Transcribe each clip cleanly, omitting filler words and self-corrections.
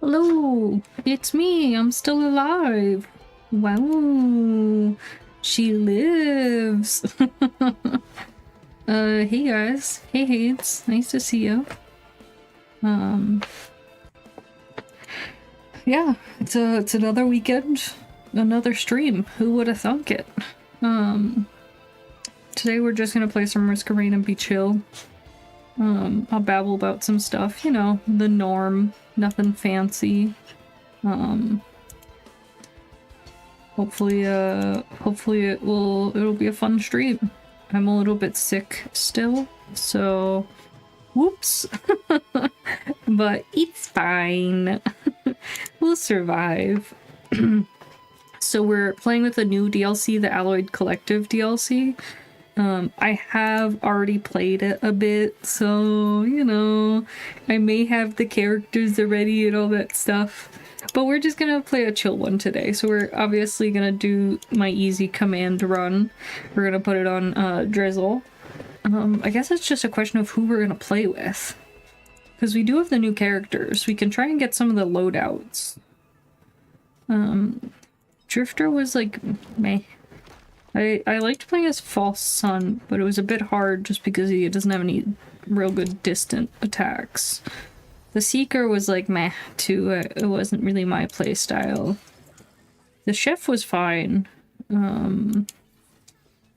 Hello, it's me. I'm still alive. Wow, she lives. Hey guys. Hey, it's nice to see you. Yeah, it's another weekend, another stream. Who would have thunk it? Today we're just gonna play some Risk of Rain and be chill. I'll babble about some stuff, you know, the norm, nothing fancy. Hopefully it'll be a fun stream. I'm a little bit sick still, so whoops. But it's fine. We'll survive. So we're playing with the new DLC, the Alloyed Collective DLC. I have already played it a bit, so, you know, I may have the characters already and all that stuff. But we're just gonna play a chill one today, so we're obviously gonna do my easy command run. We're gonna put it on Drizzle. I guess it's just a question of who we're gonna play with. Because we do have the new characters. We can try and get some of the loadouts. Drifter was like, meh. I liked playing as False Sun, but it was a bit hard just because he doesn't have any real good distant attacks. The Seeker was like meh too, it wasn't really my playstyle. The Chef was fine. I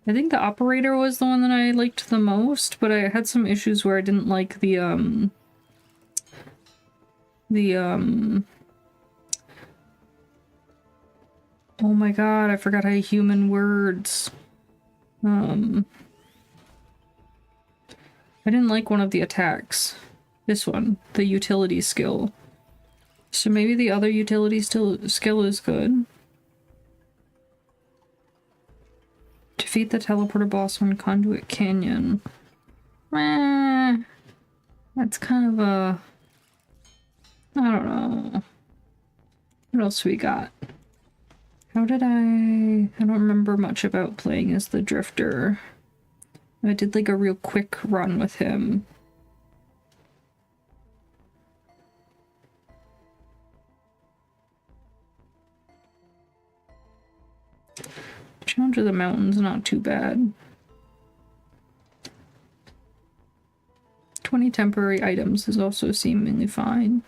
think the Operator was the one that I liked the most, but I had some issues where I didn't like the oh my god, I forgot how human words. I didn't like one of the attacks. This one, the utility skill. So maybe the other utility skill is good. Defeat the teleporter boss on Conduit Canyon. That's kind of a... I don't know. What else we got? How did I don't remember much about playing as the Drifter. I did like a real quick run with him. Challenge of the Mountains, not too bad. 20 temporary items is also seemingly fine.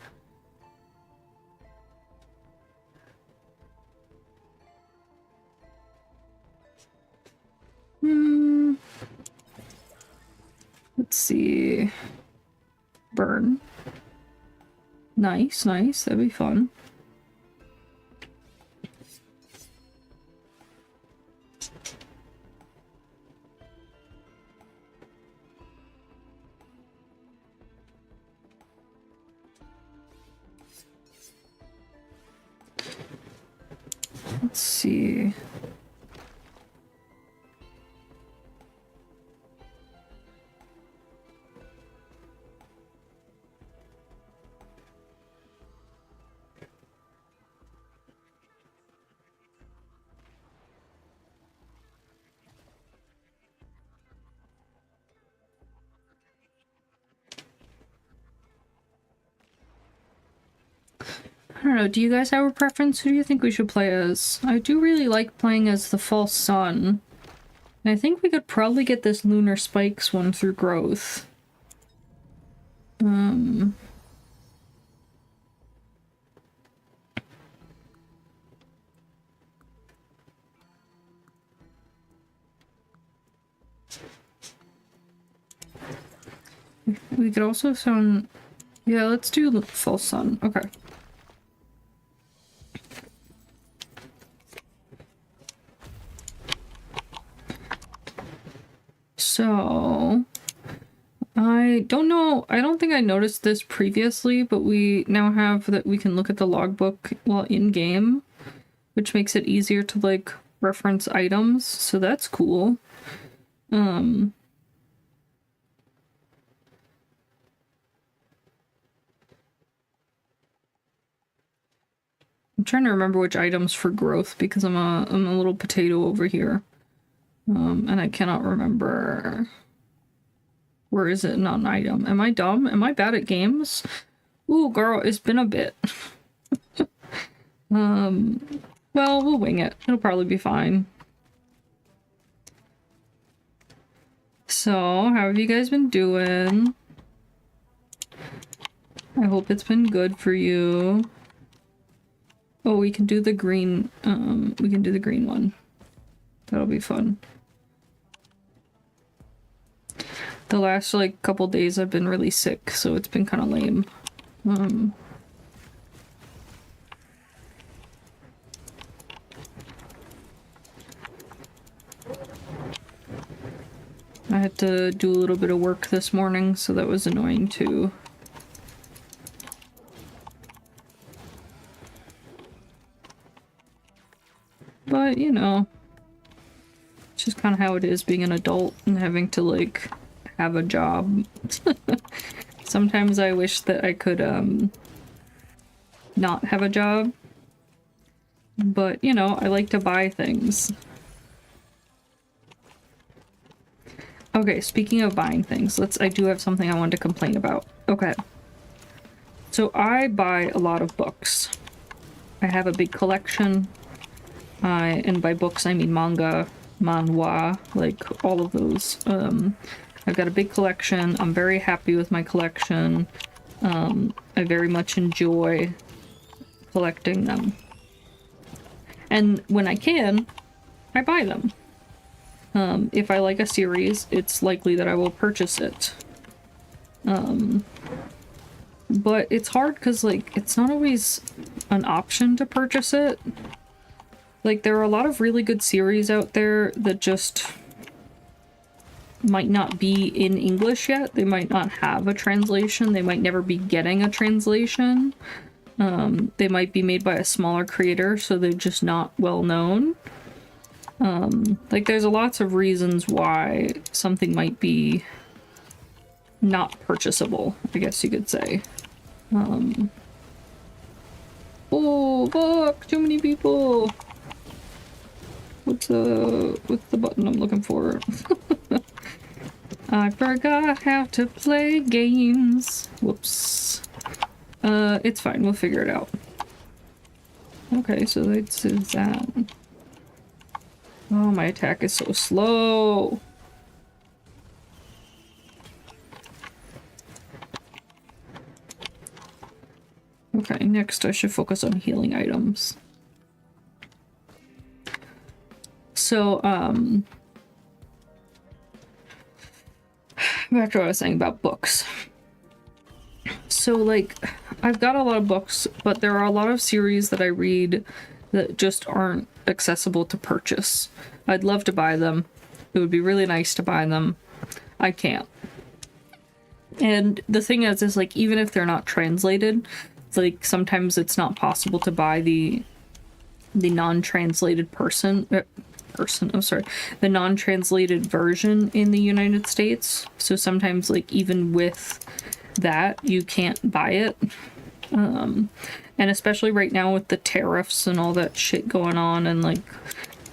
Let's see. Burn. Nice, that'd be fun. Let's see. I don't know, do you guys have a preference? Who do you think we should play as? I do really like playing as the False Sun. And I think we could probably get this Lunar Spikes one through growth. I'm We could also sound... Yeah, let's do the False Sun. Okay. So... I don't know, I don't think I noticed this previously, but we now have that we can look at the logbook while in-game, which makes it easier to, like, reference items, so that's cool. I'm trying to remember which items for growth because I'm a little potato over here. And I cannot remember. Where is it? Not an item. Am I dumb? Am I bad at games? Ooh, girl, it's been a bit. Well, we'll wing it. It'll probably be fine. So, how have you guys been doing? I hope it's been good for you. Oh, we can do the green, we can do the green one. That'll be fun. The last, like, couple days I've been really sick, so it's been kind of lame. I had to do a little bit of work this morning, so that was annoying too. But, you know, it's just kind of how it is being an adult and having to, like, have a job. Sometimes I wish that I could, not have a job. But, you know, I like to buy things. Okay, speaking of buying things, I do have something I wanted to complain about. Okay. So I buy a lot of books. I have a big collection. And by books I mean manga, manhwa, like all of those. I've got a big collection. I'm very happy with my collection. I very much enjoy collecting them. And when I can, I buy them. If I like a series, it's likely that I will purchase it. But it's hard because, like, it's not always an option to purchase it. Like, there are a lot of really good series out there that just might not be in English yet. They might not have a translation. They might never be getting a translation. They might be made by a smaller creator, so they're just not well known. Like, there's lots of reasons why something might be not purchasable, I guess you could say. Oh, fuck! Too many people! What's the button I'm looking for? I forgot how to play games. Whoops. It's fine, we'll figure it out. Okay, so this is that. Oh, my attack is so slow. Okay, next I should focus on healing items. So, back to what I was saying about books. So, like, I've got a lot of books, but there are a lot of series that I read that just aren't accessible to purchase. I'd love to buy them. It would be really nice to buy them. I can't. And the thing is like, even if they're not translated, like, sometimes it's not possible to buy the non-translated the non-translated version in the United States. So sometimes, like, even with that, you can't buy it. And especially right now with the tariffs and all that shit going on, and, like,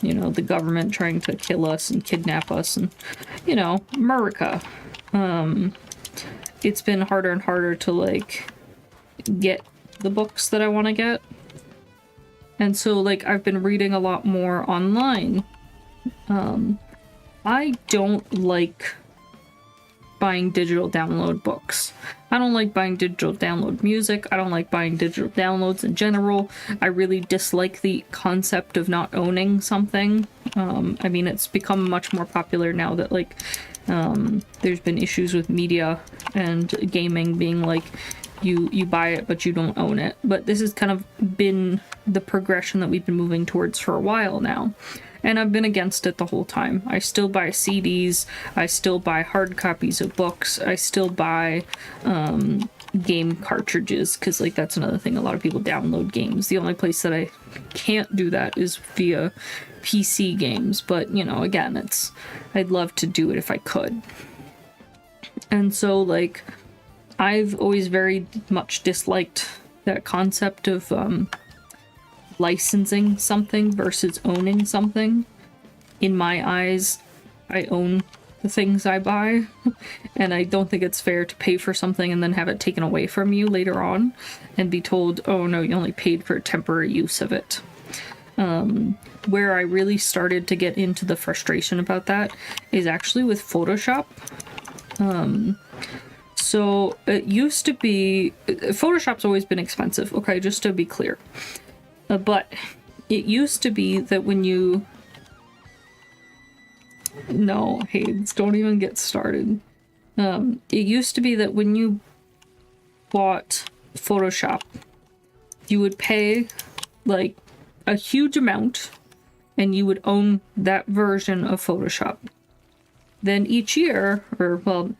you know, the government trying to kill us and kidnap us, and, you know, America. It's been harder and harder to, like, get the books that I want to get. And so, like, I've been reading a lot more online. I don't like buying digital download books. I don't like buying digital download music. I don't like buying digital downloads in general. I really dislike the concept of not owning something. I mean, it's become much more popular now that, like, there's been issues with media and gaming being like, you buy it but you don't own it. But this has kind of been the progression that we've been moving towards for a while now. And I've been against it the whole time. I still buy CDs, I still buy hard copies of books, I still buy game cartridges, because, like, that's another thing, a lot of people download games. The only place that I can't do that is via PC games, but, you know, again, I'd love to do it if I could. And so, like, I've always very much disliked that concept of licensing something versus owning something. In my eyes, I own the things I buy. And I don't think it's fair to pay for something and then have it taken away from you later on and be told, oh no, you only paid for temporary use of it. Where I really started to get into the frustration about that is actually with Photoshop. So it used to be, Photoshop's always been expensive, okay, just to be clear. But it used to be that when you... No, Hades, don't even get started. It used to be that when you bought Photoshop, you would pay like a huge amount and you would own that version of Photoshop. Then each year, or well,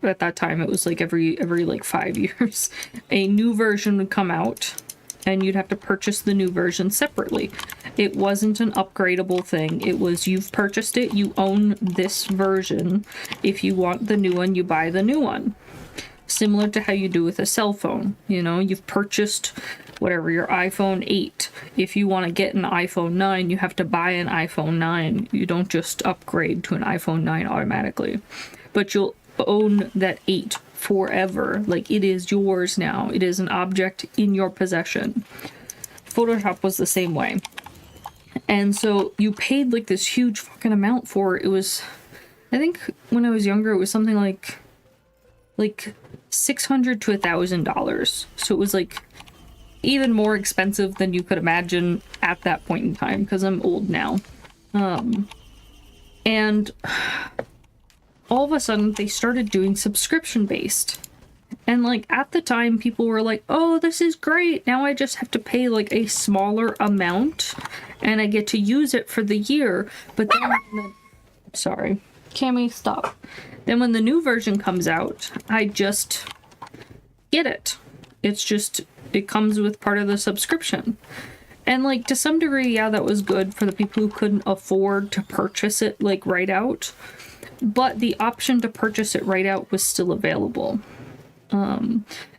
at that time it was like every like 5 years, a new version would come out and you'd have to purchase the new version separately. It wasn't an upgradable thing. It was, you've purchased it, you own this version. If you want the new one, you buy the new one. Similar to how you do with a cell phone. You know, you've purchased whatever, your iPhone 8. If you want to get an iPhone 9, you have to buy an iPhone 9. You don't just upgrade to an iPhone 9 automatically. But you'll own that 8 forever. Like, it is yours now. It is an object in your possession. Photoshop was the same way. And so you paid like this huge fucking amount for it. It was, I think when I was younger, it was something like $600 to $1,000. So it was like even more expensive than you could imagine at that point in time, because I'm old now. And all of a sudden they started doing subscription based. And like at the time people were like, oh, this is great. Now I just have to pay like a smaller amount and I get to use it for the year. But then, sorry, Cammy, stop. Then when the new version comes out, I just get it. It's just, it comes with part of the subscription. And like to some degree, yeah, that was good for the people who couldn't afford to purchase it like right out. But the option to purchase it right out was still available.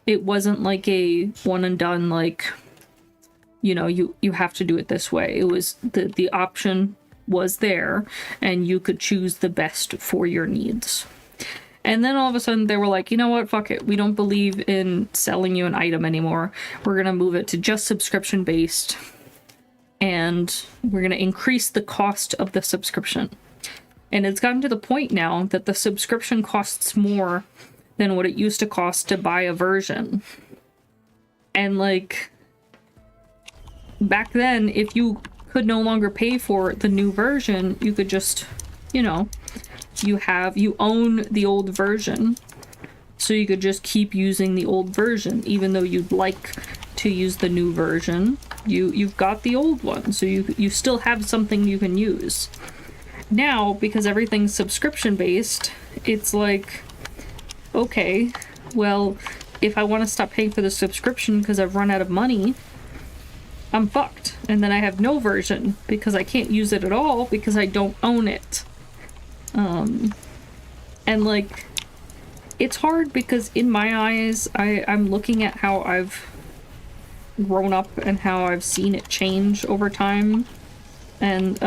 It wasn't like a one and done, like, you know, you have to do it this way. It was the option was there and you could choose the best for your needs. And then all of a sudden they were like, you know what, fuck it. We don't believe in selling you an item anymore. We're going to move it to just subscription based. And we're going to increase the cost of the subscription. And it's gotten to the point now that the subscription costs more than what it used to cost to buy a version. And like, back then, if you could no longer pay for the new version, you could just, you know, you own the old version. So you could just keep using the old version, even though you'd like to use the new version. You've got the old one, so you still have something you can use. Now, because everything's subscription based, it's like, okay, well, if I want to stop paying for the subscription because I've run out of money, I'm fucked. And then I have no version because I can't use it at all because I don't own it. And like, it's hard because in my eyes, I'm looking at how I've grown up and how I've seen it change over time. And,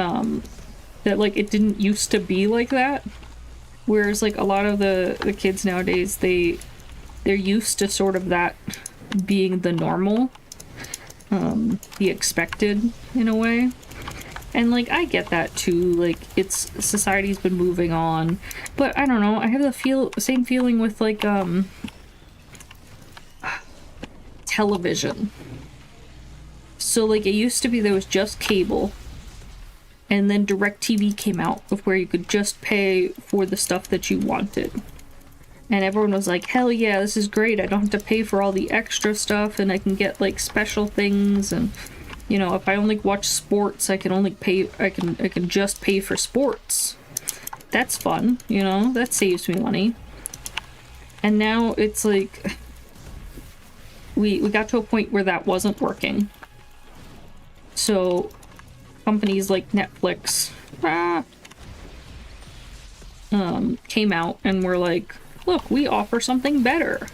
that like it didn't used to be like that. Whereas like a lot of the kids nowadays, they're used to sort of that being the normal, the expected in a way. And like I get that too, like society's been moving on, but I don't know, I have the same feeling with like television. So like it used to be there was just cable. And then DirecTV came out of where you could just pay for the stuff that you wanted. And everyone was like, hell yeah, this is great. I don't have to pay for all the extra stuff and I can get like special things. And, you know, if I only watch sports, I can only pay, I can just pay for sports. That's fun, you know, that saves me money. And now it's like, we got to a point where that wasn't working. So companies like Netflix came out and were like, look, we offer something better.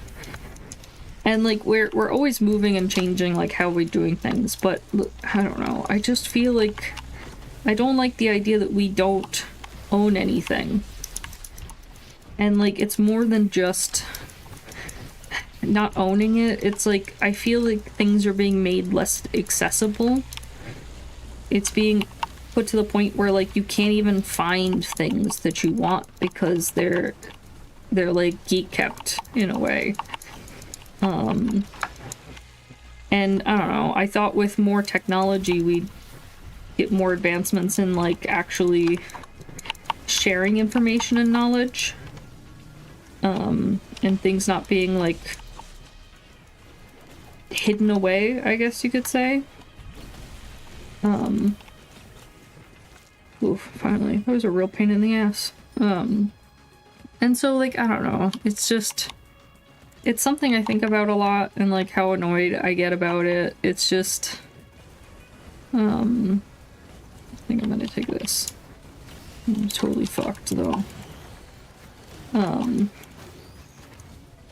And like we're always moving and changing like how we're doing things, but I don't know, I just feel like I don't like the idea that we don't own anything. And like it's more than just not owning it. It's like I feel like things are being made less accessible. It's being put to the point where like you can't even find things that you want because they're like geek kept in a way. And I don't know, I thought with more technology we'd get more advancements in like actually sharing information and knowledge, and things not being like hidden away, I guess you could say. Oof, finally. That was a real pain in the ass. And so like, I don't know, it's just, it's something I think about a lot, and like how annoyed I get about it. It's just, I think I'm gonna take this. I'm totally fucked though.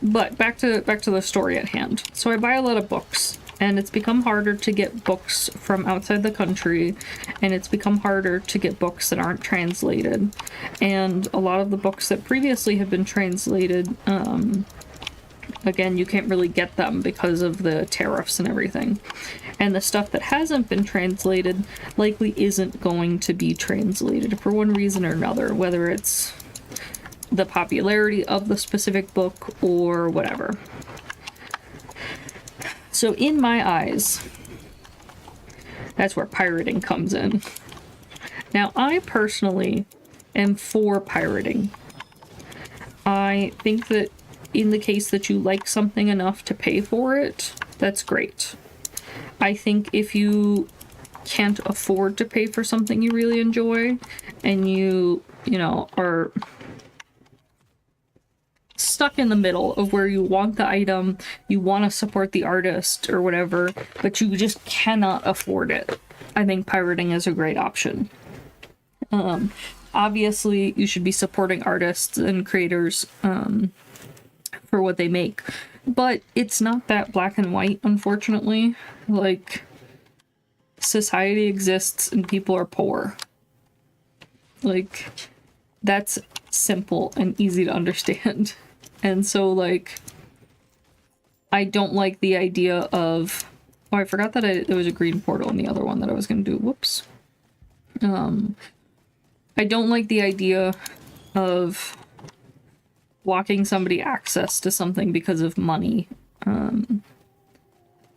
But back to the story at hand. So I buy a lot of books, and it's become harder to get books from outside the country, and it's become harder to get books that aren't translated. And a lot of the books that previously have been translated, again, you can't really get them because of the tariffs and everything. And the stuff that hasn't been translated likely isn't going to be translated for one reason or another, whether it's the popularity of the specific book or whatever. So in my eyes, that's where pirating comes in. Now, I personally am for pirating. I think that in the case that you like something enough to pay for it, that's great. I think if you can't afford to pay for something you really enjoy, and you know, are stuck in the middle of where you want the item, you want to support the artist or whatever, but you just cannot afford it, I think pirating is a great option. Obviously, you should be supporting artists and creators for what they make, but it's not that black and white, unfortunately. Like, society exists and people are poor. Like, that's simple and easy to understand. And so, like, I don't like the idea of... Oh, I forgot that there was a green portal in the other one that I was going to do. Whoops. I don't like the idea of blocking somebody access to something because of money.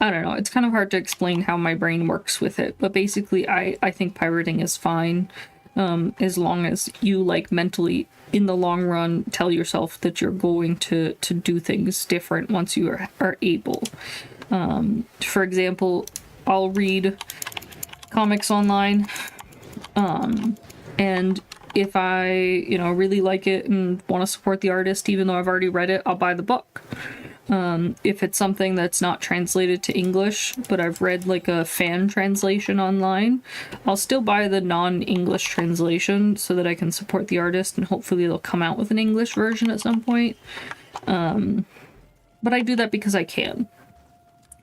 I don't know. It's kind of hard to explain how my brain works with it. But basically, I think pirating is fine. As long as you, like, mentally, in the long run, tell yourself that you're going to do things different once you are able. For example, I'll read comics online, and if I, really like it and want to support the artist, even though I've already read it, I'll buy the book. If it's something that's not translated to English, but I've read like a fan translation online, I'll still buy the non-English translation so that I can support the artist, and hopefully they'll come out with an English version at some point. But I do that because I can.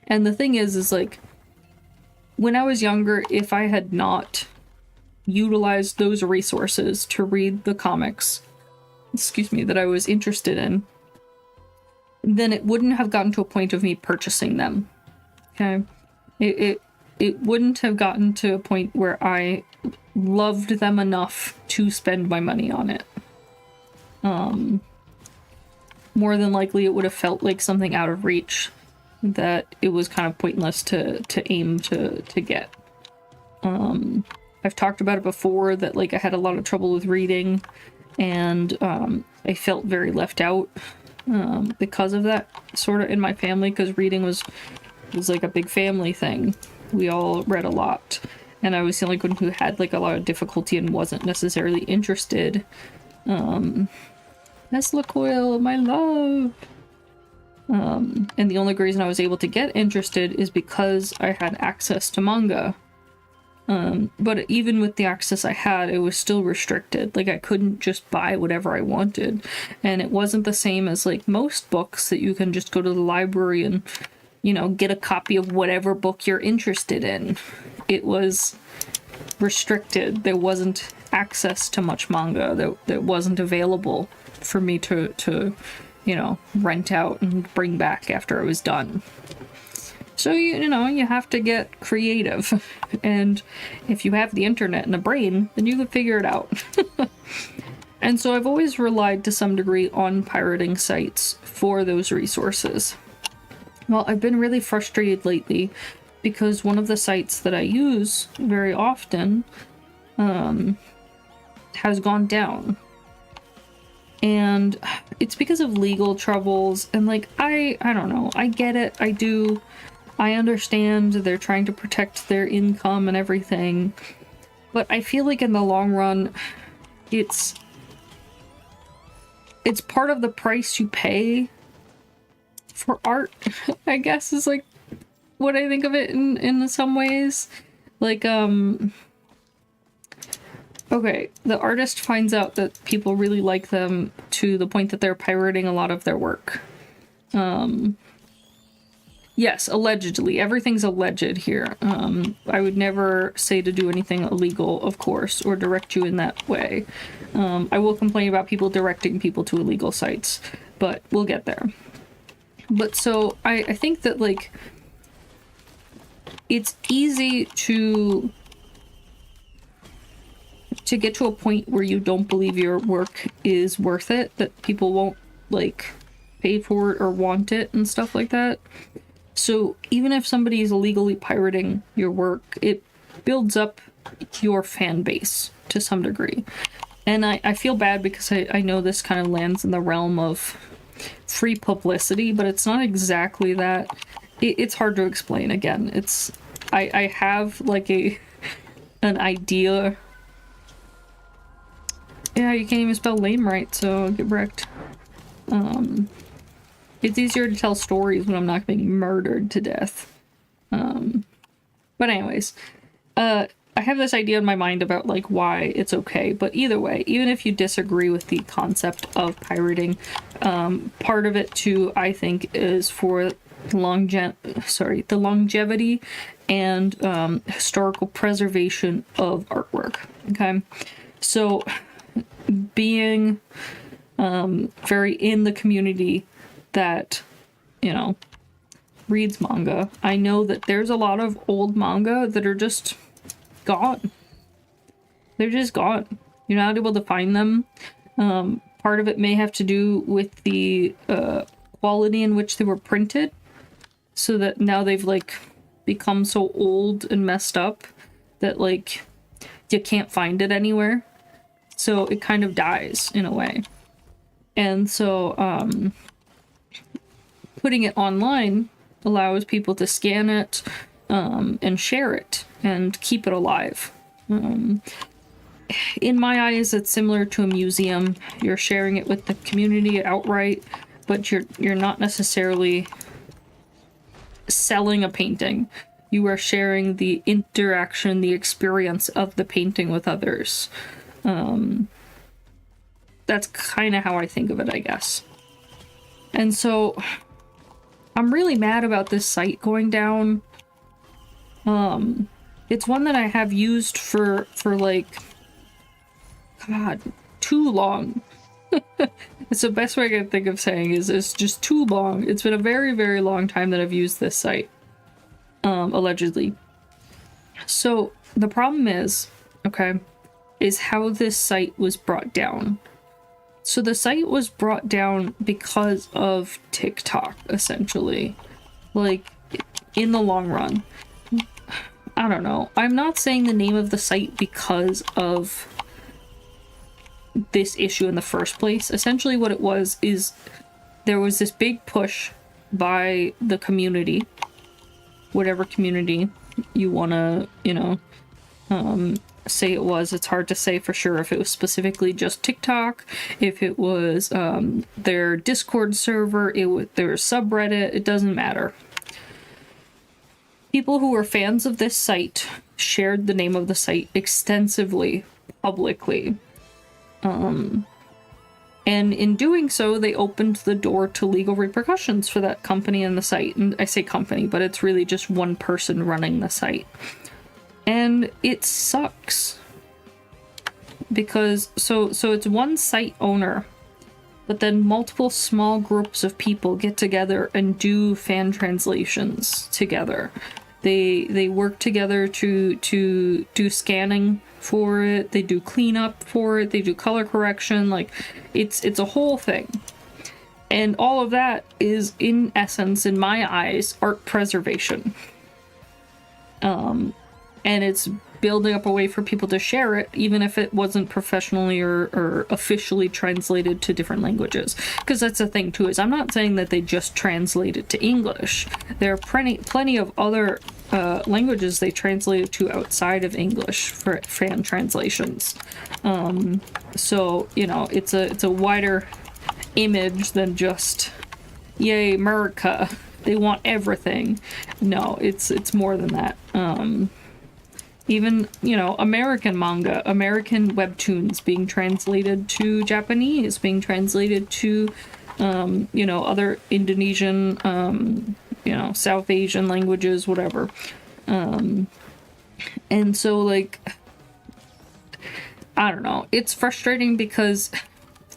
And the thing is like, when I was younger, if I had not utilized those resources to read the comics, that I was interested in, then it wouldn't have gotten to a point of me purchasing them. Okay? It wouldn't have gotten to a point where I loved them enough to spend my money on it. More than likely it would have felt like something out of reach that it was kind of pointless to aim to get. I've talked about it before that like I had a lot of trouble with reading, and I felt very left out because of that, sort of, in my family, because reading was like a big family thing. We all read a lot, and I was the only one who had like a lot of difficulty and wasn't necessarily interested. That's Lacoil, my love. And the only reason I was able to get interested is because I had access to manga. But even with the access I had, it was still restricted. Like, I couldn't just buy whatever I wanted. And it wasn't the same as, like, most books that you can just go to the library and, get a copy of whatever book you're interested in. It was restricted. There wasn't access to much manga that wasn't available for me to you know, rent out and bring back after it was done. So, you know, you have to get creative. And if you have the internet and a brain, then you can figure it out. And so I've always relied to some degree on pirating sites for those resources. Well, I've been really frustrated lately because one of the sites that I use very often has gone down. And it's because of legal troubles, and like, I don't know, I get it, I understand they're trying to protect their income and everything, but I feel like in the long run, it's part of the price you pay for art, I guess, is like what I think of it in some ways. Like, okay, the artist finds out that people really like them to the point that they're pirating a lot of their work. Yes, allegedly. Everything's alleged here. I would never say to do anything illegal, of course, or direct you in that way. I will complain about people directing people to illegal sites, but we'll get there. But so, I think that, like, it's easy to get to a point where you don't believe your work is worth it, that people won't, like, pay for it or want it and stuff like that. So even if somebody is illegally pirating your work, it builds up your fan base to some degree. And I feel bad because I know this kind of lands in the realm of free publicity, but it's not exactly that. It's hard to explain. Again, it's I have like an idea. Yeah, you can't even spell lame right, so I'll get wrecked. It's easier to tell stories when I'm not being murdered to death. But anyways, I have this idea in my mind about like why it's okay, but either way, even if you disagree with the concept of pirating, part of it too, I think, is for the longevity and historical preservation of artwork. Okay, so being very in the community that, you know, reads manga, I know that there's a lot of old manga that are just gone. They're just gone. You're not able to find them. Part of it may have to do with the quality in which they were printed, so that now they've like become so old and messed up that like you can't find it anywhere. So it kind of dies in a way. And so putting it online allows people to scan it and share it and keep it alive. In my eyes, it's similar to a museum. You're sharing it with the community outright, but you're not necessarily selling a painting. You are sharing the interaction, the experience of the painting with others. That's kind of how I think of it, I guess. And so I'm really mad about this site going down. It's one that I have used for like, God, too long. It's the best way I can think of saying is it's just too long. It's been a very, very long time that I've used this site, allegedly. So the problem is, okay, is how this site was brought down. So the site was brought down because of TikTok, essentially. Like, in the long run. I don't know. I'm not saying the name of the site because of this issue in the first place. Essentially what it was is there was this big push by the community, whatever community you want to, you know, say it was. It's hard to say for sure if it was specifically just TikTok, if it was their Discord server, their subreddit, it doesn't matter. People who were fans of this site shared the name of the site extensively, publicly. And in doing so, they opened the door to legal repercussions for that company and the site. And I say company, but it's really just one person running the site. And it sucks. Because, so it's one site owner, but then multiple small groups of people get together and do fan translations together. They work together to do scanning for it, they do cleanup for it, they do color correction, like, it's a whole thing. And all of that is, in essence, in my eyes, art preservation. And it's building up a way for people to share it, even if it wasn't professionally or officially translated to different languages. Because that's the thing too, is I'm not saying that they just translate it to English. There are plenty of other languages they translate it to outside of English for fan translations. So, you know, it's a wider image than just, yay, America, they want everything. No, it's more than that. Even, you know, American manga, American webtoons being translated to Japanese, being translated to, you know, other Indonesian, you know, South Asian languages, whatever. And so, like, I don't know. It's frustrating because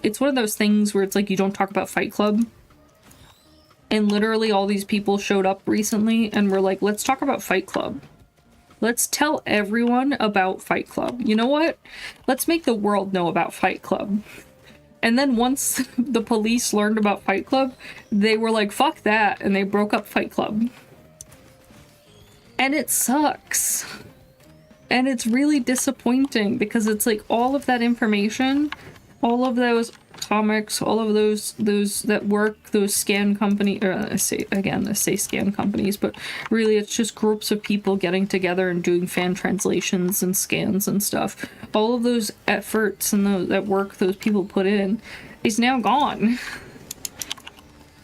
it's one of those things where it's like you don't talk about Fight Club. And literally all these people showed up recently and were like, let's talk about Fight Club. Let's tell everyone about Fight Club. You know what? Let's make the world know about Fight Club. And then once the police learned about Fight Club, they were like, fuck that, and they broke up Fight Club. And it sucks. And it's really disappointing because it's like all of that information, all of those comics, all of those that work, those scan company, I say scan companies, but really it's just groups of people getting together and doing fan translations and scans and stuff. All of those efforts and that work those people put in is now gone.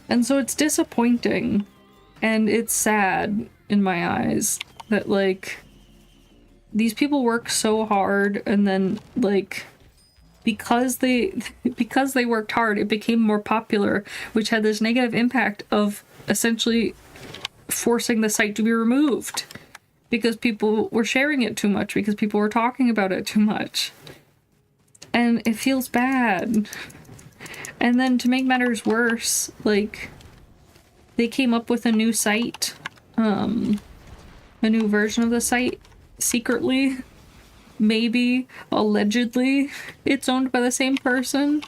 And so it's disappointing and it's sad in my eyes that, like, these people work so hard and then, like, because they worked hard, it became more popular, which had this negative impact of essentially forcing the site to be removed because people were sharing it too much, because people were talking about it too much. And it feels bad. And then to make matters worse, like, they came up with a new site, a new version of the site secretly. Maybe, allegedly, it's owned by the same person.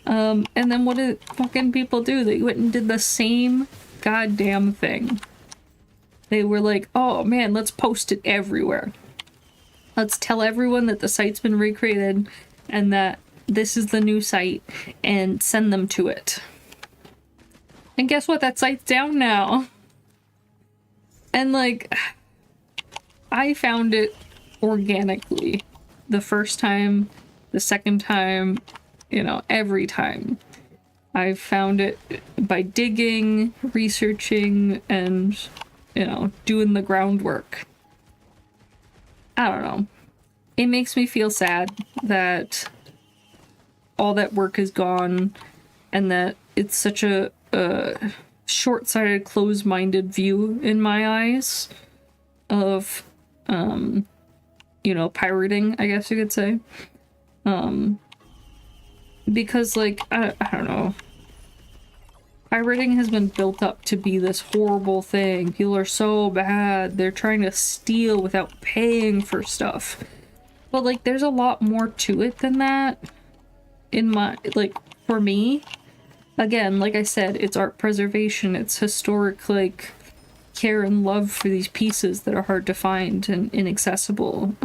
And then what did fucking people do? They went and did the same goddamn thing. They were like, oh man, let's post it everywhere. Let's tell everyone that the site's been recreated and that this is the new site and send them to it. And guess what? That site's down now. And, like, I found it organically the first time, the second time, you know, every time. I found it by digging, researching, and, you know, doing the groundwork. I don't know. It makes me feel sad that all that work is gone and that it's such a short-sighted, closed-minded view in my eyes of you know, pirating, I guess you could say. Because, like, I don't know. Pirating has been built up to be this horrible thing. People are so bad. They're trying to steal without paying for stuff. But, like, there's a lot more to it than that. In my, like, for me. Again, like I said, it's art preservation. It's historic, like, care and love for these pieces that are hard to find and inaccessible.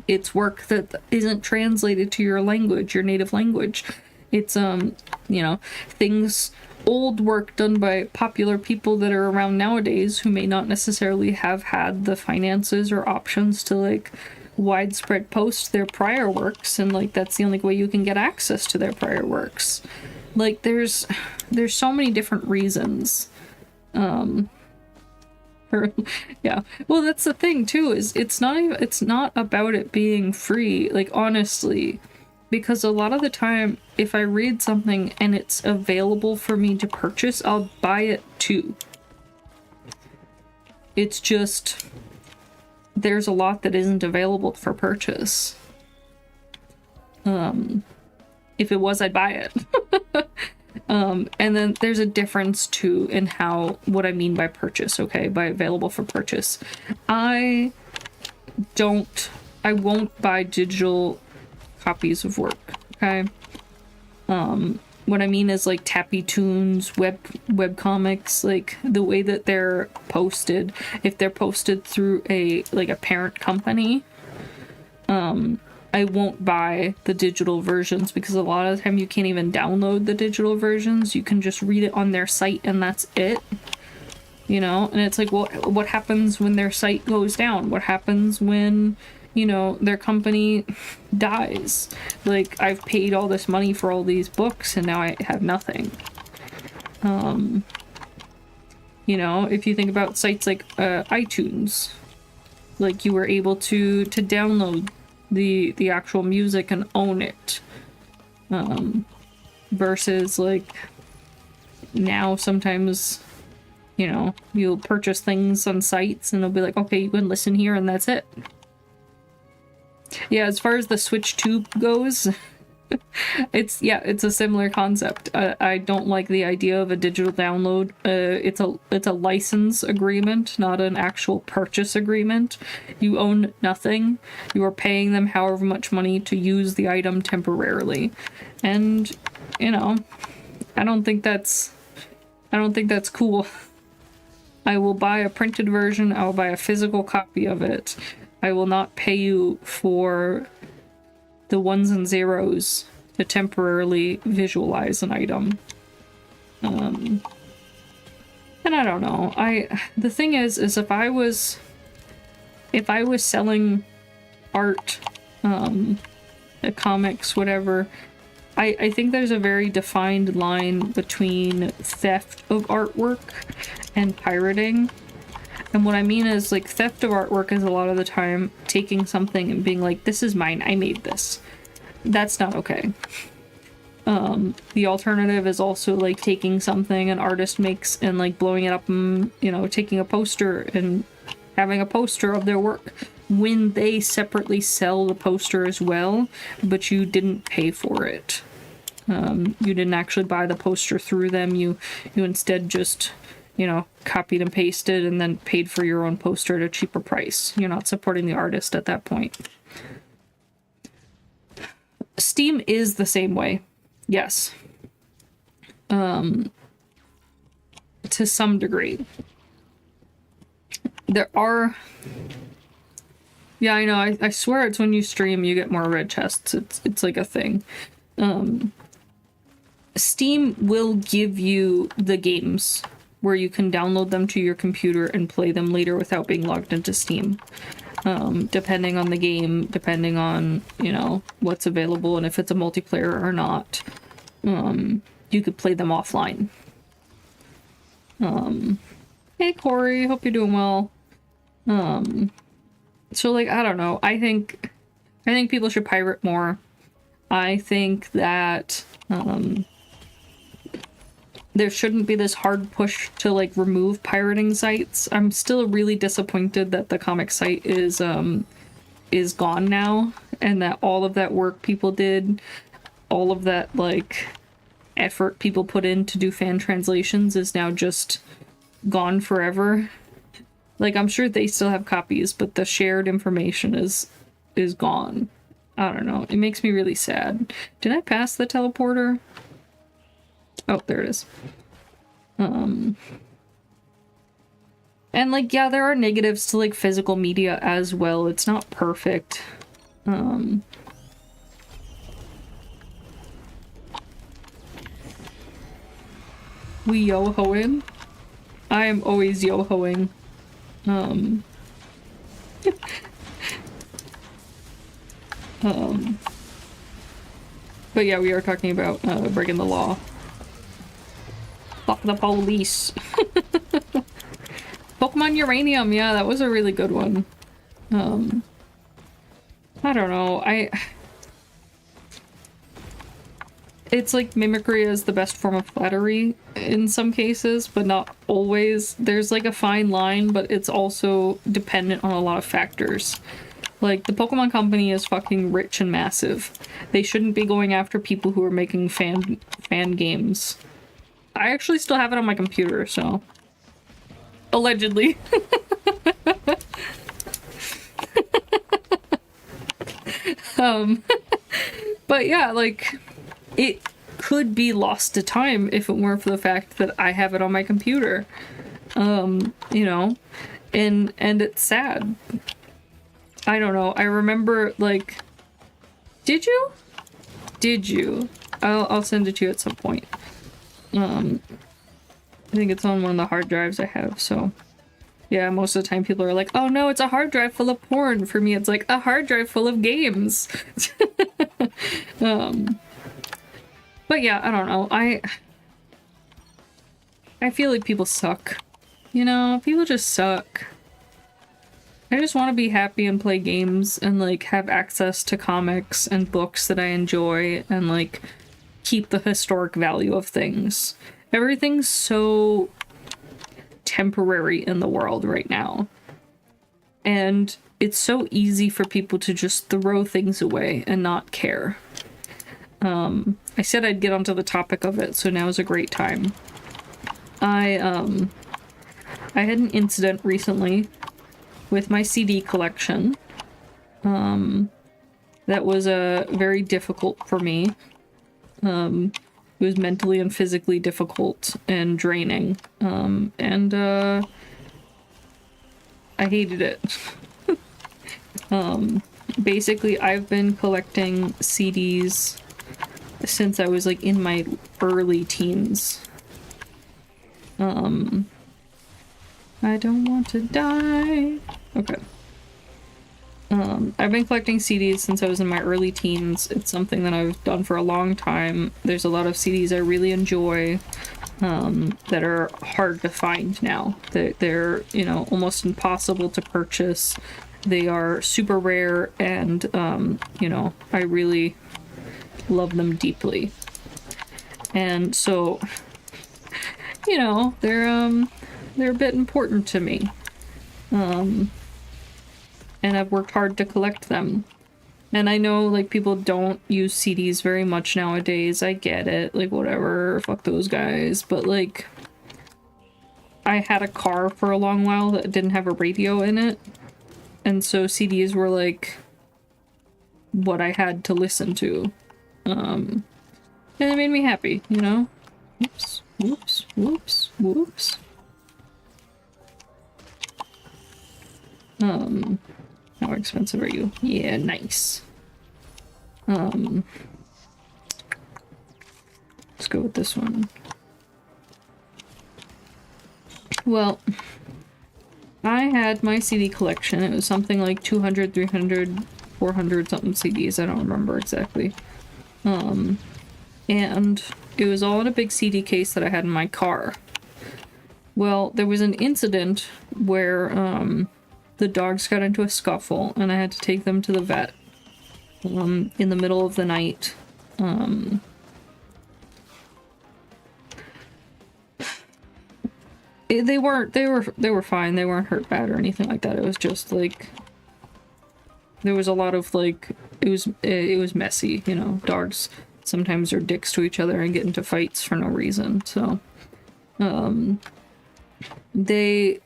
It's work that isn't translated to your language, your native language. It's you know, things, old work done by popular people that are around nowadays who may not necessarily have had the finances or options to, like, widespread post their prior works, and, like, that's the only way you can get access to their prior works. Like, there's so many different reasons. Yeah, well, that's the thing too, is it's not about it being free, like, honestly, because a lot of the time if I read something and it's available for me to purchase, I'll buy it too. It's just there's a lot that isn't available for purchase. If it was, I'd buy it. And then there's a difference too in what I mean by purchase, okay? By available for purchase. I won't buy digital copies of work, okay? What I mean is like Tappy Toons, web comics, like the way that they're posted. If they're posted through a parent company, I won't buy the digital versions because a lot of the time you can't even download the digital versions. You can just read it on their site and that's it. You know, and it's like, well, what happens when their site goes down? What happens when, you know, their company dies? Like, I've paid all this money for all these books and now I have nothing. You know, if you think about sites like iTunes, like you were able to download the actual music and own it, versus like now sometimes, you know, you'll purchase things on sites and they'll be like, okay, you can listen here and that's it. Yeah, as far as the Switch 2 goes, it's a similar concept. I don't like the idea of a digital download. It's a license agreement, not an actual purchase agreement. You own nothing. You are paying them however much money to use the item temporarily. And, you know, I don't think that's cool. I will buy a printed version. I will buy a physical copy of it. I will not pay you for the ones and zeros to temporarily visualize an item. And I don't know. The thing is if I was selling art, comics, whatever, I think there's a very defined line between theft of artwork and pirating. And what I mean is, like, theft of artwork is a lot of the time taking something and being like, this is mine, I made this. That's not okay. The alternative is also, like, taking something an artist makes and, like, blowing it up and, you know, taking a poster and having a poster of their work when they separately sell the poster as well, but you didn't pay for it. You didn't actually buy the poster through them. You instead just, you know, copied and pasted and then paid for your own poster at a cheaper price. You're not supporting the artist at that point. Steam is the same way. Yes. To some degree. There are... Yeah, I know. I swear it's when you stream you get more red chests. It's like a thing. Steam will give you the games where you can download them to your computer and play them later without being logged into Steam. Depending on the game, depending on, you know, what's available and if it's a multiplayer or not. You could play them offline. Hey Corey, hope you're doing well. So like, I don't know. I think people should pirate more. I think that there shouldn't be this hard push to like remove pirating sites. I'm still really disappointed that the comic site is gone now, and that all of that work people did, all of that like effort people put in to do fan translations is now just gone forever. Like, I'm sure they still have copies, but the shared information is gone. I don't know. It makes me really sad. Did I pass the teleporter? Oh, there it is. And like, yeah, there are negatives to like physical media as well. It's not perfect. We yo-hoing? I am always yo-hoing. But yeah, we are talking about breaking the law. Fuck the police. Pokemon Uranium, yeah, that was a really good one. I don't know, it's like mimicry is the best form of flattery in some cases, but not always. There's like a fine line, but it's also dependent on a lot of factors. Like, the Pokemon Company is fucking rich and massive. They shouldn't be going after people who are making fan games. I actually still have it on my computer, so... Allegedly. But yeah, like, it could be lost to time if it weren't for the fact that I have it on my computer. You know, and it's sad. I don't know. I remember, like, did you? Did you? I'll send it to you at some point. I think it's on one of the hard drives I have, so... Yeah, most of the time people are like, oh no, it's a hard drive full of porn. For me, it's like a hard drive full of games. But yeah, I don't know. I feel like people suck. You know, people just suck. I just want to be happy and play games and, like, have access to comics and books that I enjoy and, like, keep the historic value of things. Everything's so temporary in the world right now. And it's so easy for people to just throw things away and not care. I said I'd get onto the topic of it, so now is a great time. I had an incident recently with my CD collection. That was very difficult for me. It was mentally and physically difficult and draining. I hated it. Basically, I've been collecting CDs since I was, like, in my early teens. I don't want to die. Okay. I've been collecting CDs since I was in my early teens. It's something that I've done for a long time. There's a lot of CDs I really enjoy, that are hard to find now. They're, you know, almost impossible to purchase. They are super rare, and, you know, I really love them deeply. And so, you know, they're a bit important to me. And I've worked hard to collect them. And I know, like, people don't use CDs very much nowadays. I get it. Like, whatever. Fuck those guys. But, like, I had a car for a long while that didn't have a radio in it. And so CDs were, like, what I had to listen to. And it made me happy, you know? Whoops. Whoops. Whoops. Whoops. How expensive are you? Yeah, nice. Let's go with this one. Well, I had my CD collection. It was something like 200, 300, 400 something CDs. I don't remember exactly. And it was all in a big CD case that I had in my car. Well, there was an incident where, the dogs got into a scuffle, and I had to take them to the vet in the middle of the night. They were fine. They weren't hurt bad or anything like that. It was just like there was a lot of, like, it was messy, you know. Dogs sometimes are dicks to each other and get into fights for no reason. So they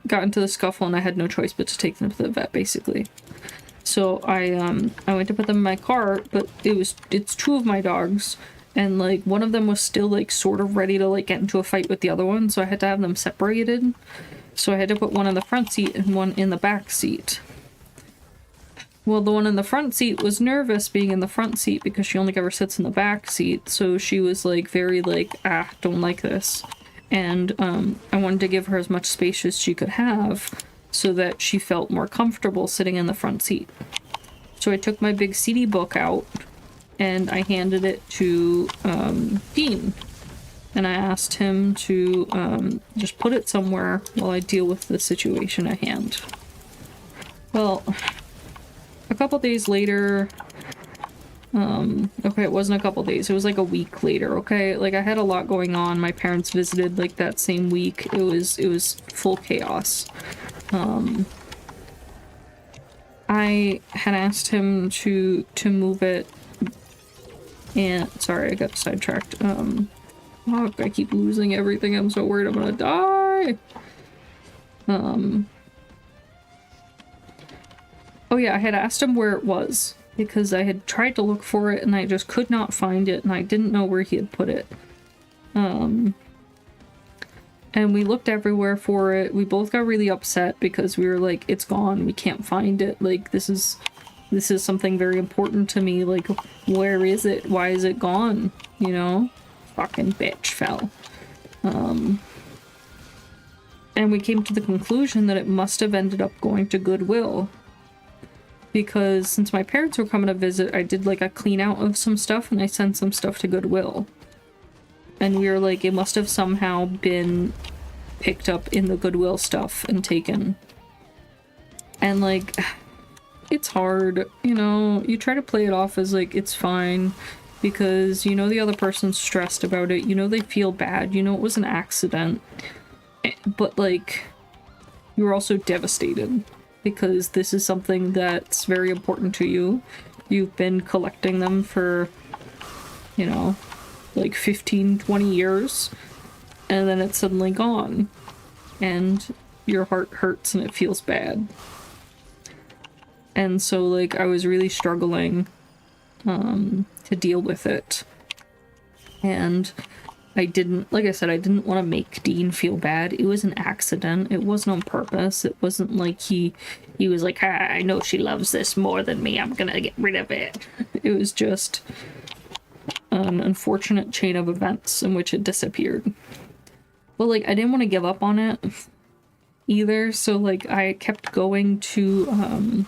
got into the scuffle, and I had no choice but to take them to the vet, basically. So I went to put them in my car, but it's two of my dogs, and, like, one of them was still, like, sort of ready to, like, get into a fight with the other one, so I had to have them separated. So I had to put one in the front seat and one in the back seat. Well, the one in the front seat was nervous being in the front seat because she only ever sits in the back seat, so she was, like, very, like, don't like this. And I wanted to give her as much space as she could have so that she felt more comfortable sitting in the front seat. So I took my big CD book out and I handed it to Dean. And I asked him to just put it somewhere while I deal with the situation at hand. Well, a couple days later, Okay, it wasn't a couple days, it was like a week later, okay? Like, I had a lot going on. My parents visited, like, that same week. It was full chaos. I had asked him to move it, and sorry, I got sidetracked. Oh, I keep losing everything. I'm so worried I'm gonna die. Oh yeah, I had asked him where it was, because I had tried to look for it and I just could not find it, and I didn't know where he had put it. And we looked everywhere for it. We both got really upset because we were like, it's gone, we can't find it. Like, this is something very important to me. Like, where is it? Why is it gone? You know? Fucking bitch fell. And we came to the conclusion that it must have ended up going to Goodwill. Because since my parents were coming to visit, I did like a clean out of some stuff and I sent some stuff to Goodwill. And we were like, it must have somehow been picked up in the Goodwill stuff and taken. And like, it's hard, you know? You try to play it off as like, it's fine. Because you know the other person's stressed about it. You know they feel bad. You know it was an accident. But like, you're also devastated. Because this is something that's very important to you. You've been collecting them for, you know, like 15, 20 years. And then it's suddenly gone. And your heart hurts and it feels bad. And so, like, I was really struggling to deal with it. And I didn't, like I said, I didn't want to make Dean feel bad. It was an accident. It wasn't on purpose. It wasn't like he was like, I know she loves this more than me, I'm gonna get rid of it. It was just an unfortunate chain of events in which it disappeared. But like, I didn't want to give up on it either, so like I kept going to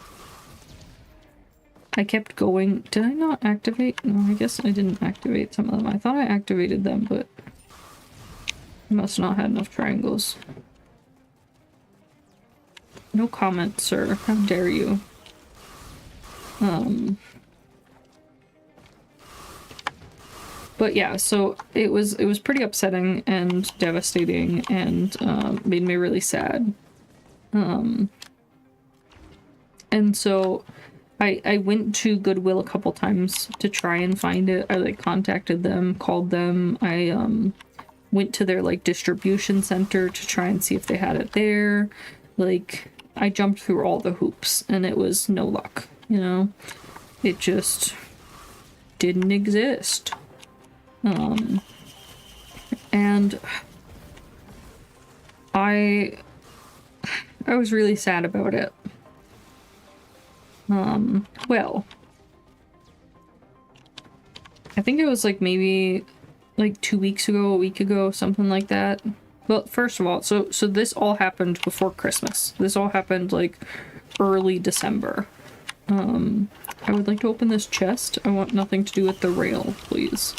did I not activate? No, I guess I didn't activate some of them. I thought I activated them, but I must not have enough triangles. No comment, sir. How dare you? But yeah, so it was pretty upsetting and devastating and made me really sad. And so I went to Goodwill a couple times to try and find it. I like contacted them, called them. I went to their like distribution center to try and see if they had it there. Like, I jumped through all the hoops and it was no luck, you know? It just didn't exist. And I was really sad about it. Well, I think it was like maybe like 2 weeks ago, a week ago, something like that. Well, first of all, so this all happened before Christmas. This all happened like early December. I would like to open this chest. I want nothing to do with the rail, please.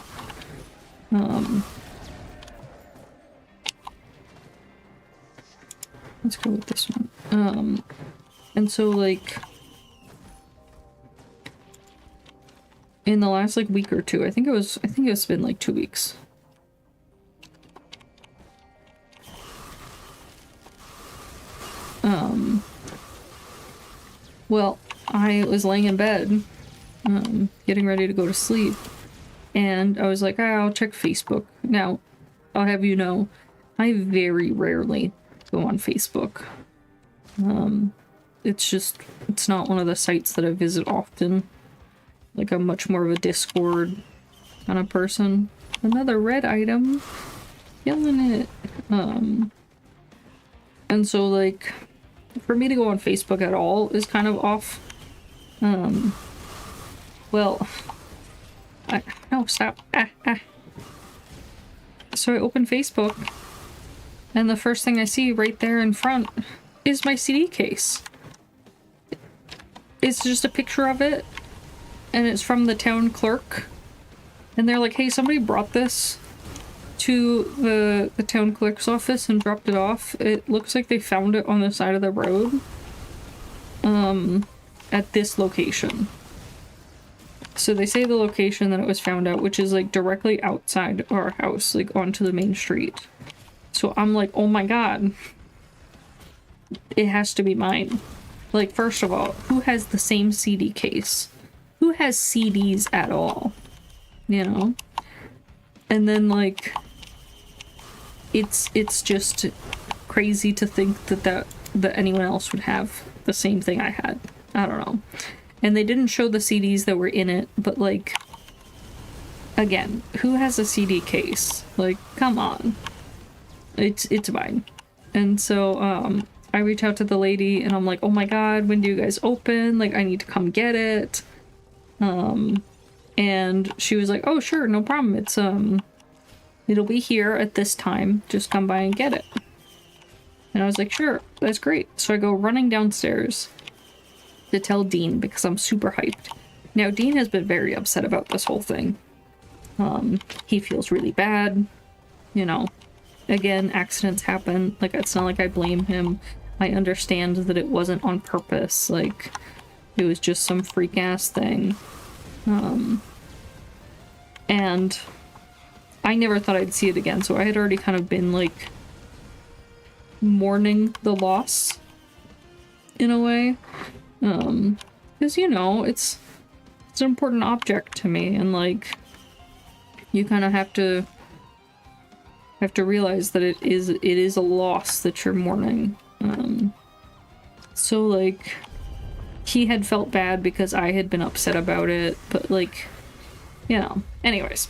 Let's go with this one. And so like in the last like week or two, I think it's been like 2 weeks. Well, I was laying in bed, getting ready to go to sleep, and I was like, I'll check Facebook. Now, I'll have you know, I very rarely go on Facebook. It's not one of the sites that I visit often. Like, I'm much more of a Discord kind of person. Another red item. Killing it. And so, like, for me to go on Facebook at all is kind of off. Well, no, stop. So I open Facebook, and the first thing I see right there in front is my CD case. It's just a picture of it, and it's from the town clerk. And they're like, hey, somebody brought this to the town clerk's office and dropped it off. It looks like they found it on the side of the road. At this location. So they say the location that it was found at, which is like directly outside our house, like onto the main street. So I'm like, oh my god, it has to be mine. Like, first of all, who has the same CD case? Who has CDs at all? You know? And then, like, it's just crazy to think that anyone else would have the same thing I had. I don't know. And they didn't show the CDs that were in it, but, like, again, who has a CD case? Like, come on. It's mine. And so, I reach out to the lady and I'm like, oh my god, when do you guys open? Like, I need to come get it. And she was like, oh sure, no problem. It's, it'll be here at this time. Just come by and get it. And I was like, sure, that's great. So I go running downstairs to tell Dean because I'm super hyped. Now, Dean has been very upset about this whole thing. He feels really bad. You know, again, accidents happen. Like, it's not like I blame him. I understand that it wasn't on purpose. Like, it was just some freak-ass thing. And I never thought I'd see it again, so I had already kind of been, like, mourning the loss, in a way. Because, you know, it's an important object to me, and, like, you kind of have to realize that it is a loss that you're mourning. So, like, he had felt bad because I had been upset about it, but, like, you know, anyways.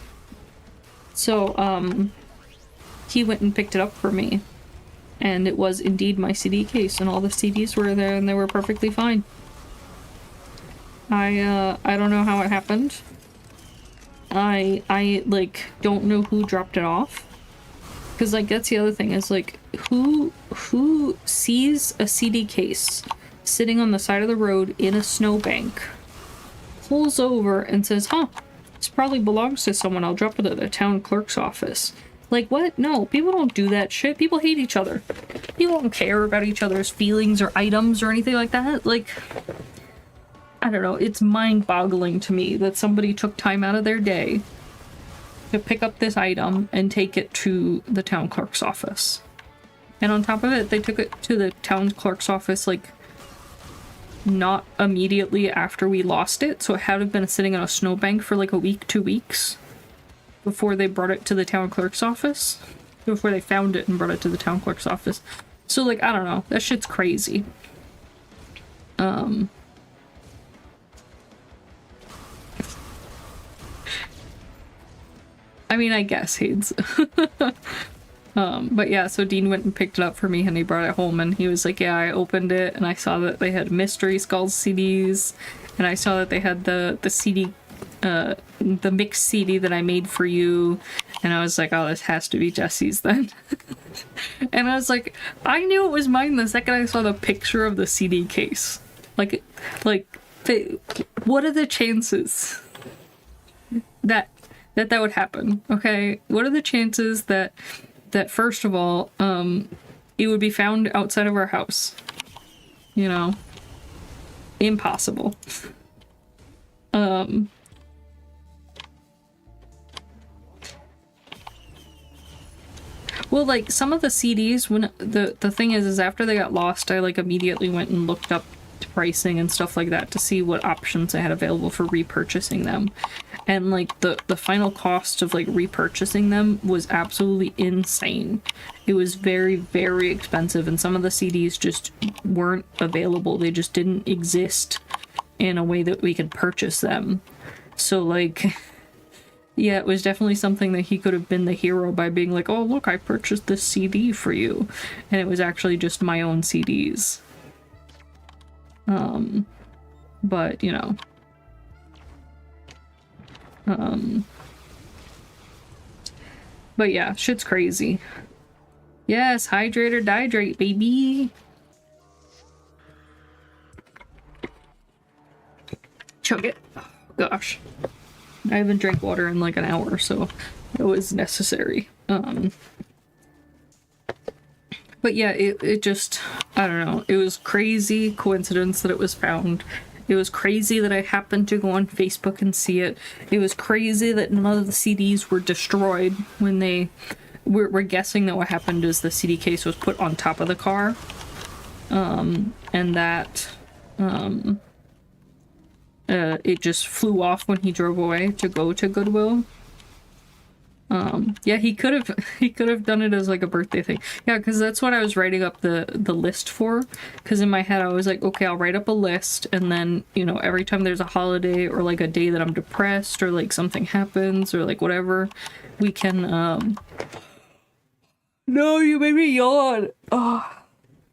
So, he went and picked it up for me, and it was indeed my CD case, and all the CDs were there, and they were perfectly fine. I don't know how it happened. I like, don't know who dropped it off. Because, like, that's the other thing, is, like, who sees a CD case sitting on the side of the road in a snowbank, pulls over and says, huh, this probably belongs to someone, I'll drop it at the town clerk's office. Like, what? No, people don't do that shit. People hate each other. People don't care about each other's feelings or items or anything like that. Like, I don't know, it's mind-boggling to me that somebody took time out of their day to pick up this item and take it to the town clerk's office. And on top of it, they took it to the town clerk's office, like, not immediately after we lost it, so it had to have been sitting on a snowbank for like a week, 2 weeks, before they brought it to the town clerk's office. Before they found it and brought it to the town clerk's office. So, like, I don't know, that shit's crazy. I mean, I guess Hades. But yeah, so Dean went and picked it up for me and he brought it home and he was like, yeah, I opened it and I saw that they had Mystery Skulls CDs and I saw that they had the CD, the mixed CD that I made for you, and I was like, oh, this has to be Jesse's then. And I was like, I knew it was mine the second I saw the picture of the CD case. Like, what are the chances that would happen? Okay, what are the chances that first of all, it would be found outside of our house? You know, impossible. Well, like, some of the CDs, when the thing is after they got lost, I, like, immediately went and looked up pricing and stuff like that to see what options I had available for repurchasing them. And, like, the final cost of, like, repurchasing them was absolutely insane. It was very, very expensive, and some of the CDs just weren't available. They just didn't exist in a way that we could purchase them. So, like, yeah, it was definitely something that he could have been the hero by being like, oh, look, I purchased this CD for you. And it was actually just my own CDs. But, you know. But yeah, shit's crazy. Yes, hydrate or dihydrate, baby. Chug it. Oh, gosh. I haven't drank water in like an hour, so it was necessary. But yeah, it just, I don't know, it was crazy coincidence that it was found. It was crazy that I happened to go on Facebook and see it. It was crazy that none of the CDs were destroyed when they... We're guessing that what happened is the CD case was put on top of the car. And that... it just flew off when he drove away to go to Goodwill. Yeah, he could have done it as like a birthday thing. Yeah, because that's what I was writing up the list for. Because in my head I was like, okay, I'll write up a list, and then, you know, every time there's a holiday or like a day that I'm depressed or like something happens or like whatever, we can No, you made me yawn. Oh,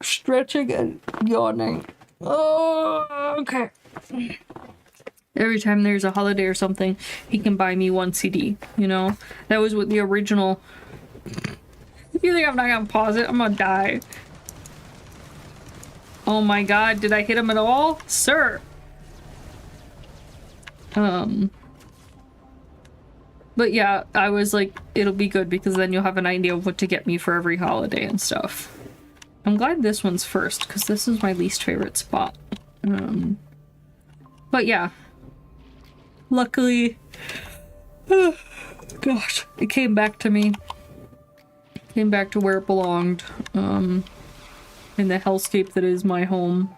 stretching and yawning. Oh, okay. Every time there's a holiday or something, he can buy me one CD, you know? That was what the original... You think I'm not gonna pause it? I'm gonna die. Oh my god, did I hit him at all? Sir! But yeah, I was like, it'll be good because then you'll have an idea of what to get me for every holiday and stuff. I'm glad this one's first, because this is my least favorite spot. But yeah. Luckily, gosh, it came back to me. Came back to where it belonged, in the hellscape that is my home.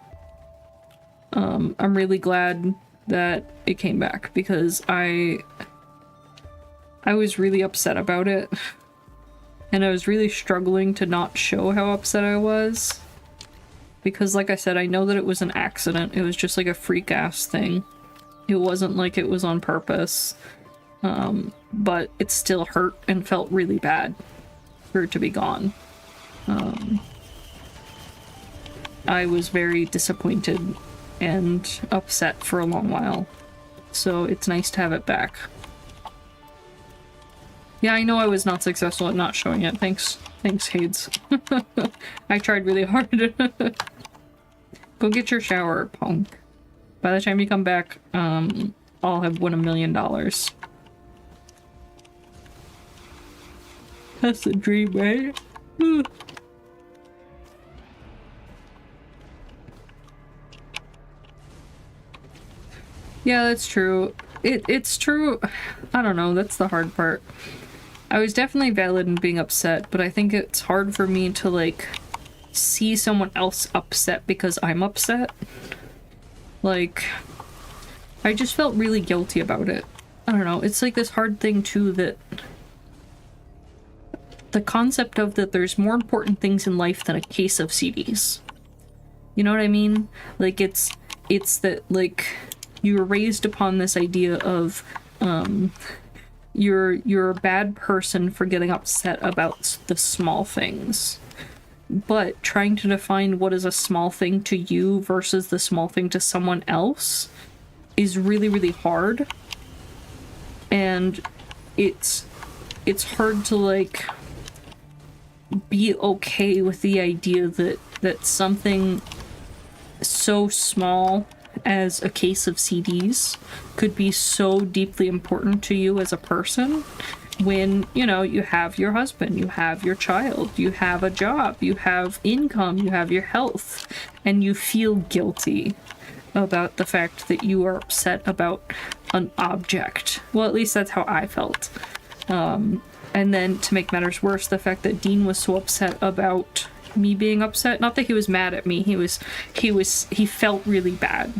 I'm really glad that it came back because I was really upset about it. And I was really struggling to not show how upset I was. Because like I said, I know that it was an accident. It was just like a freak-ass thing. It wasn't like it was on purpose, but it still hurt and felt really bad for it to be gone. I was very disappointed and upset for a long while, so it's nice to have it back. Yeah, I know I was not successful at not showing it. Thanks, Hades. I tried really hard. Go get your shower, punk. By the time you come back, I'll have won $1 million. That's the dream, right? Yeah, that's true. It's true. I don't know, that's the hard part. I was definitely valid in being upset, but I think it's hard for me to, like, see someone else upset because I'm upset. Like, I just felt really guilty about it. I don't know, it's like this hard thing too that... The concept of that there's more important things in life than a case of CDs. You know what I mean? Like, it's that, like, you were raised upon this idea of, you're a bad person for getting upset about the small things. But trying to define what is a small thing to you versus the small thing to someone else is really, really hard. And it's hard to, like, be okay with the idea that something so small as a case of CDs could be so deeply important to you as a person when, you know, you have your husband, you have your child, you have a job, you have income, you have your health, and you feel guilty about the fact that you are upset about an object. Well, at least that's how I felt. And then to make matters worse, the fact that Dean was so upset about me being upset. Not that he was mad at me, he felt really bad.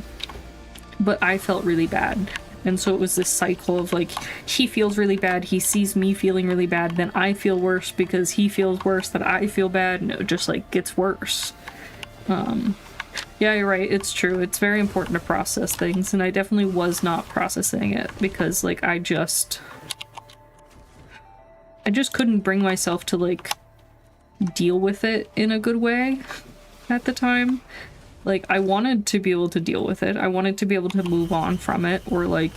But I felt really bad. And so it was this cycle of, like, he feels really bad, he sees me feeling really bad, then I feel worse because he feels worse, that I feel bad, and it just, like, gets worse. Yeah, you're right, it's true. It's very important to process things, and I definitely was not processing it because, like, I just couldn't bring myself to, like, deal with it in a good way at the time. Like, I wanted to be able to deal with it. I wanted to be able to move on from it or, like,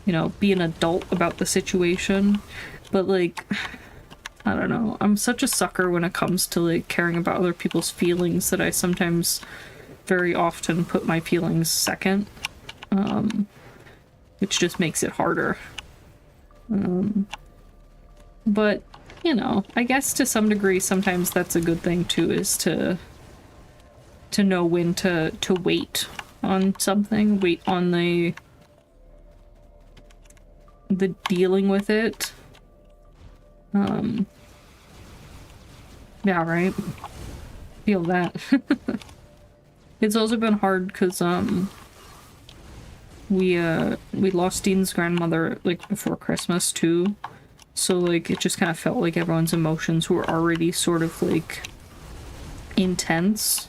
you know, be an adult about the situation. But, like, I don't know. I'm such a sucker when it comes to, like, caring about other people's feelings that I sometimes very often put my feelings second. Which just makes it harder. But, you know, I guess to some degree sometimes that's a good thing too, is to know when to wait on something, wait on the dealing with it. Yeah, right. Feel that. It's also been hard because we lost Dean's grandmother like before Christmas too. So like it just kind of felt like everyone's emotions were already sort of like intense.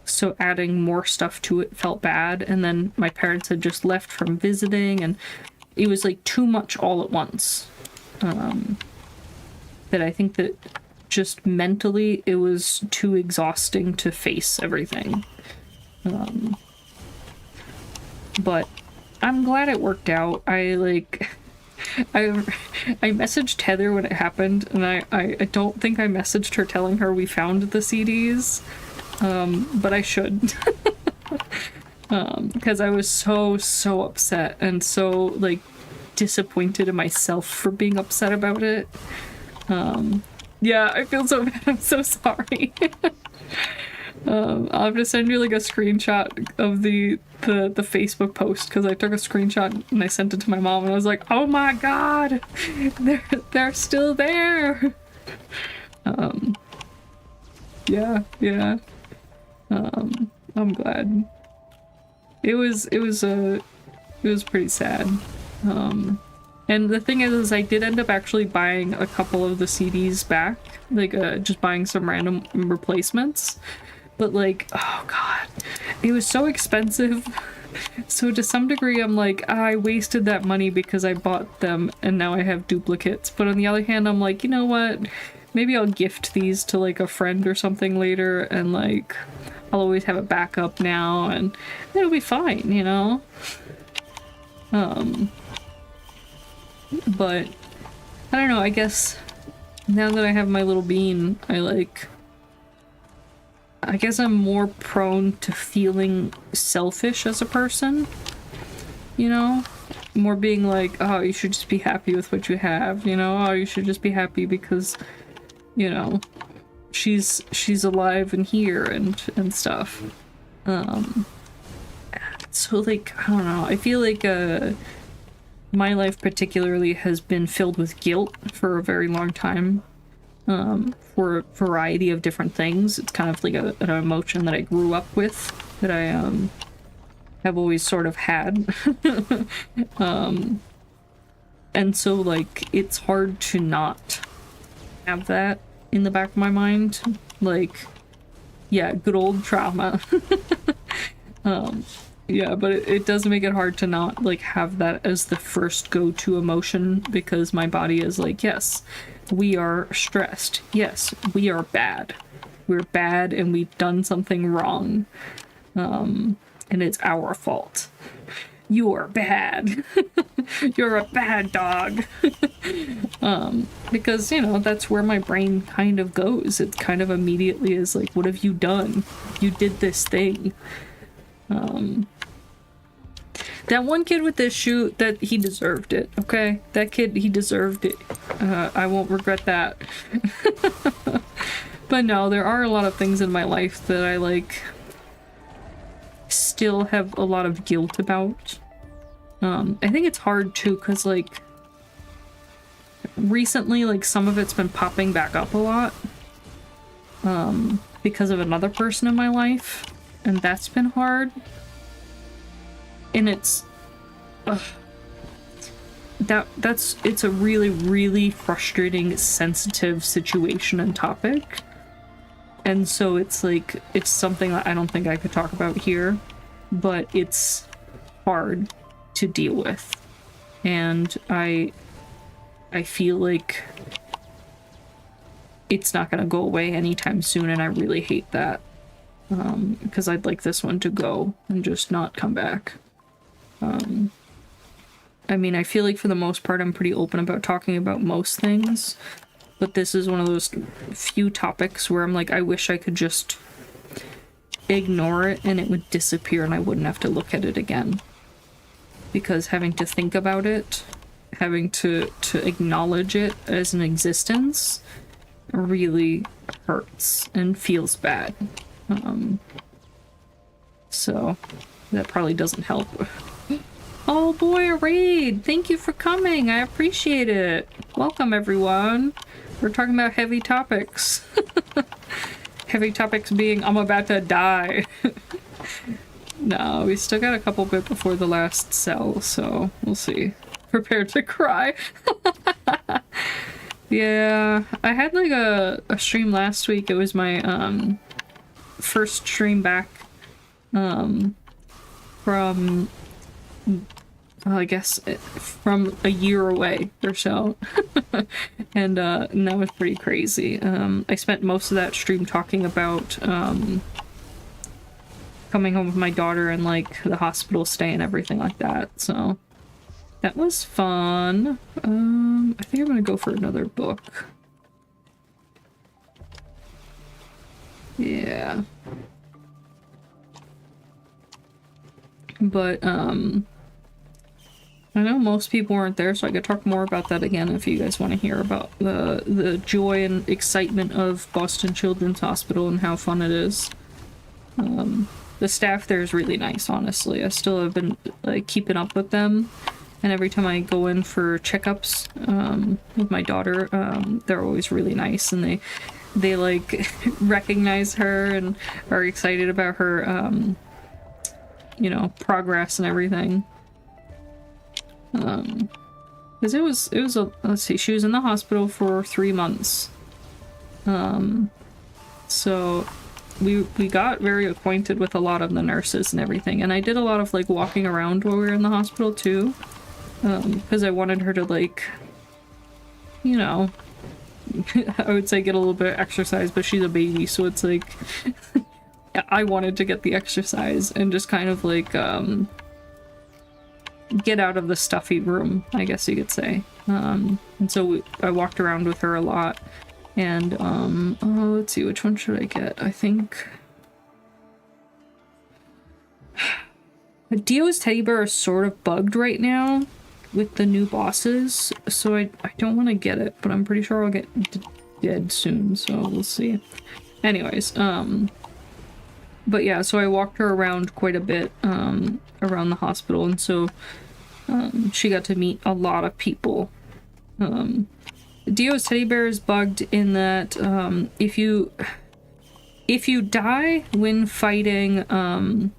So adding more stuff to it felt bad, and then my parents had just left from visiting and it was like too much all at once. That I think that just mentally it was too exhausting to face everything. But I'm glad it worked out. I messaged Heather when it happened, and I don't think I messaged her telling her we found the CDs, but I should. Because I was so upset and so like disappointed in myself for being upset about it. Yeah, I feel so bad. I'm so sorry. I'll have to send you like a screenshot of the Facebook post, because I took a screenshot and I sent it to my mom and I was like, oh my god, they're still there. Yeah. I'm glad. It was pretty sad. And the thing is I did end up actually buying a couple of the CDs back, like just buying some random replacements. But like, oh god, it was so expensive. So to some degree I'm like, I wasted that money because I bought them and now I have duplicates. But on the other hand, I'm like, you know what? Maybe I'll gift these to like a friend or something later, and like I'll always have a backup now and it'll be fine, you know? But I don't know, I guess now that I have my little bean, I guess I'm more prone to feeling selfish as a person, you know? More being like, oh, you should just be happy with what you have, you know? Oh, you should just be happy because, you know, she's alive and here and stuff. So like, I don't know, I feel like my life particularly has been filled with guilt for a very long time. For a variety of different things. It's kind of like an emotion that I grew up with, that I have always sort of had. And so like it's hard to not have that in the back of my mind. Like, yeah, good old trauma. Yeah, but it does make it hard to not like have that as the first go-to emotion, because my body is like, yes, we are stressed. Yes, we are bad. We're bad and we've done something wrong. And it's our fault. You are bad. You're a bad dog. Because, you know, that's where my brain kind of goes. It kind of immediately is like, what have you done? You did this thing. That one kid with this shoe, that he deserved it, okay? That kid, he deserved it. I won't regret that. But no, there are a lot of things in my life that I, like, still have a lot of guilt about. I think it's hard, too, because, like, recently, like, some of it's been popping back up a lot. Because of another person in my life. And that's been hard. And it's it's a really frustrating, sensitive situation and topic, and so it's like, it's something that I don't think I could talk about here, but it's hard to deal with, and I feel like it's not gonna go away anytime soon, and I really hate that, because I'd like this one to go and just not come back. I mean, I feel like for the most part I'm pretty open about talking about most things, but this is one of those few topics where I'm like, I wish I could just ignore it and it would disappear and I wouldn't have to look at it again. Because having to think about it, having to acknowledge it as an existence really hurts and feels bad. So that probably doesn't help. Oh boy, a raid! Thank you for coming! I appreciate it! Welcome everyone! We're talking about heavy topics. Heavy topics being I'm about to die. No, we still got a couple bit before the last cell, so we'll see. Prepare to cry. Yeah, I had like a stream last week. It was my first stream back from I guess from a year away or so. And that was pretty crazy. I spent most of that stream talking about coming home with my daughter and like the hospital stay and everything like that, so that was fun. I think I'm gonna go for another book. Yeah. But I know most people weren't there, so I could talk more about that again if you guys want to hear about the joy and excitement of Boston Children's Hospital and how fun it is. The staff there is really nice, honestly. I still have been like keeping up with them, and every time I go in for checkups with my daughter, they're always really nice, and they like recognize her and are excited about her you know, progress and everything. Because it was a, let's see, she was in the hospital for 3 months. So we got very acquainted with a lot of the nurses and everything, and I did a lot of like walking around while we were in the hospital too, because I wanted her to, like, you know, I would say get a little bit of exercise, but she's a baby, so it's like I wanted to get the exercise and just kind of like get out of the stuffy room, I guess you could say. And so I walked around with her a lot, and oh, let's see, which one should I get? I think Dio's teddy bear is sort of bugged right now with the new bosses, so I don't want to get it, but I'm pretty sure I'll get dead soon, so we'll see. Anyways, but yeah, so I walked her around quite a bit around the hospital, and so she got to meet a lot of people. Dio's teddy bear is bugged in that if you die when fighting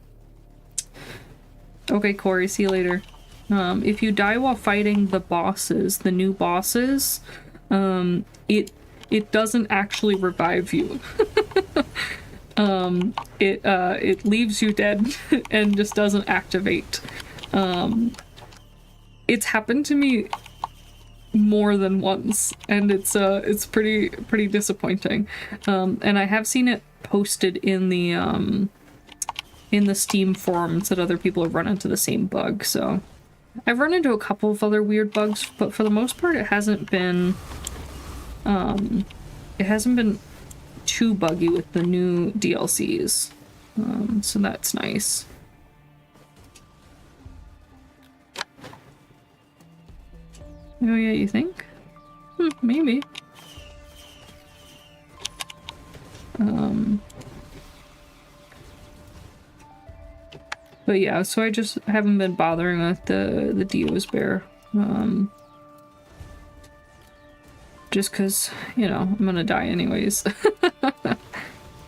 okay, Corey, see you later. If you die while fighting the bosses, the new bosses, it doesn't actually revive you. It leaves you dead and just doesn't activate. It's happened to me more than once, and it's pretty disappointing. And I have seen it posted in the Steam forums that other people have run into the same bug, so I've run into a couple of other weird bugs, but for the most part it hasn't been too buggy with the new DLCs, so that's nice. Oh yeah, you think? Maybe. But yeah, so I just haven't been bothering with the Dio's bear. Just cause, you know, I'm gonna die anyways.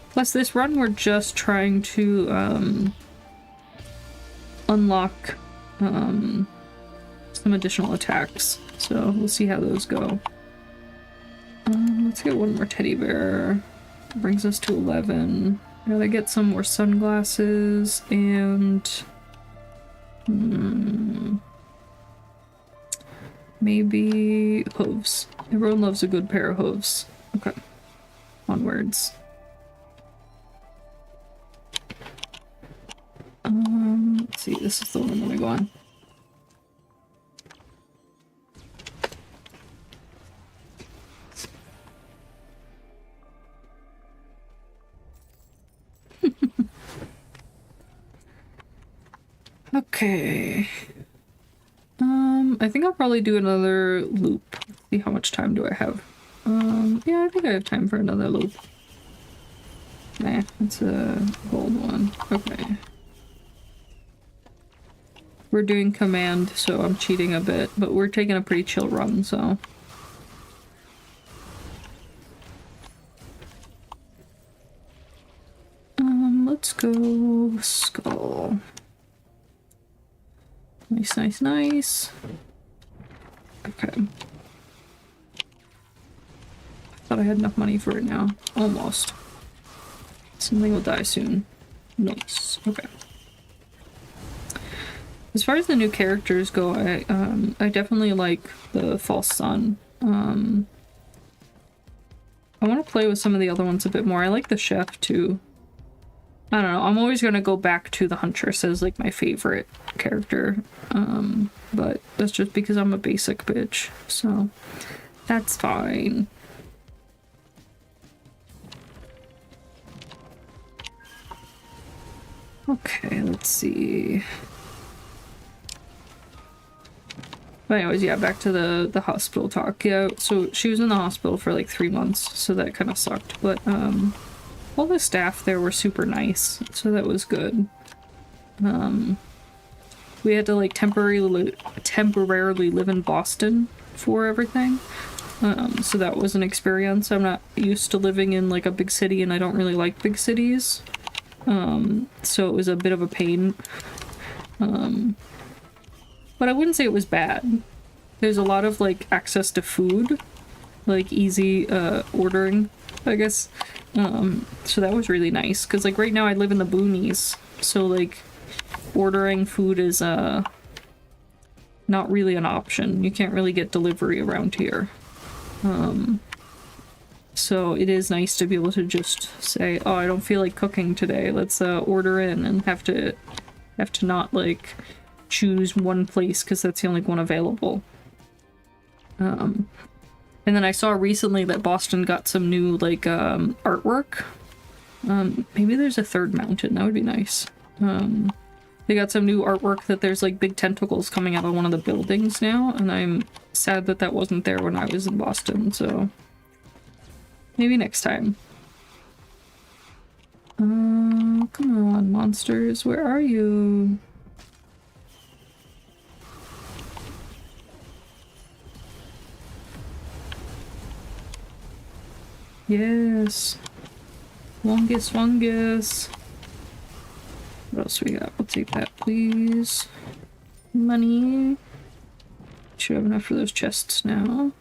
Plus this run we're just trying to unlock some additional attacks. So we'll see how those go. Let's get one more teddy bear. Brings us to 11. Gotta get some more sunglasses and maybe hooves. Everyone loves a good pair of hooves. Okay. Onwards. Let's see, this is the one I'm gonna go on. Okay. I think I'll probably do another loop. See how much time do I have. Yeah, I think I have time for another loop. Nah, it's a gold one. Okay. We're doing command, so I'm cheating a bit, but we're taking a pretty chill run, so. Let's go skull. Nice, nice, nice. Okay. I thought I had enough money for it now. Almost. Something will die soon. Nice. Okay. As far as the new characters go, I definitely like the False Sun. I want to play with some of the other ones a bit more. I like the chef too. I don't know. I'm always gonna go back to the Huntress as like my favorite character. But that's just because I'm a basic bitch. So that's fine. Okay, let's see. But anyways, yeah, back to the hospital talk. Yeah, so she was in the hospital for like 3 months, so that kind of sucked. But all the staff there were super nice, so that was good. We had to like temporarily live in Boston for everything. So that was an experience. I'm not used to living in like a big city, and I don't really like big cities. So it was a bit of a pain. But I wouldn't say it was bad. There's a lot of like access to food, like easy ordering, I guess. So that was really nice, because like right now I live in the boonies, so like ordering food is not really an option. You can't really get delivery around here. So it is nice to be able to just say, oh, I don't feel like cooking today, let's order in, and have to not like choose one place because that's the only one available. And then I saw recently that Boston got some new like artwork. Maybe there's a third mountain, that would be nice. They got some new artwork that there's like big tentacles coming out of one of the buildings now, and I'm sad that that wasn't there when I was in Boston, so maybe next time. Come on, monsters, where are you? Yes. Wongus, wongus. What else we got? We'll take that, please. Money. Should have enough for those chests now.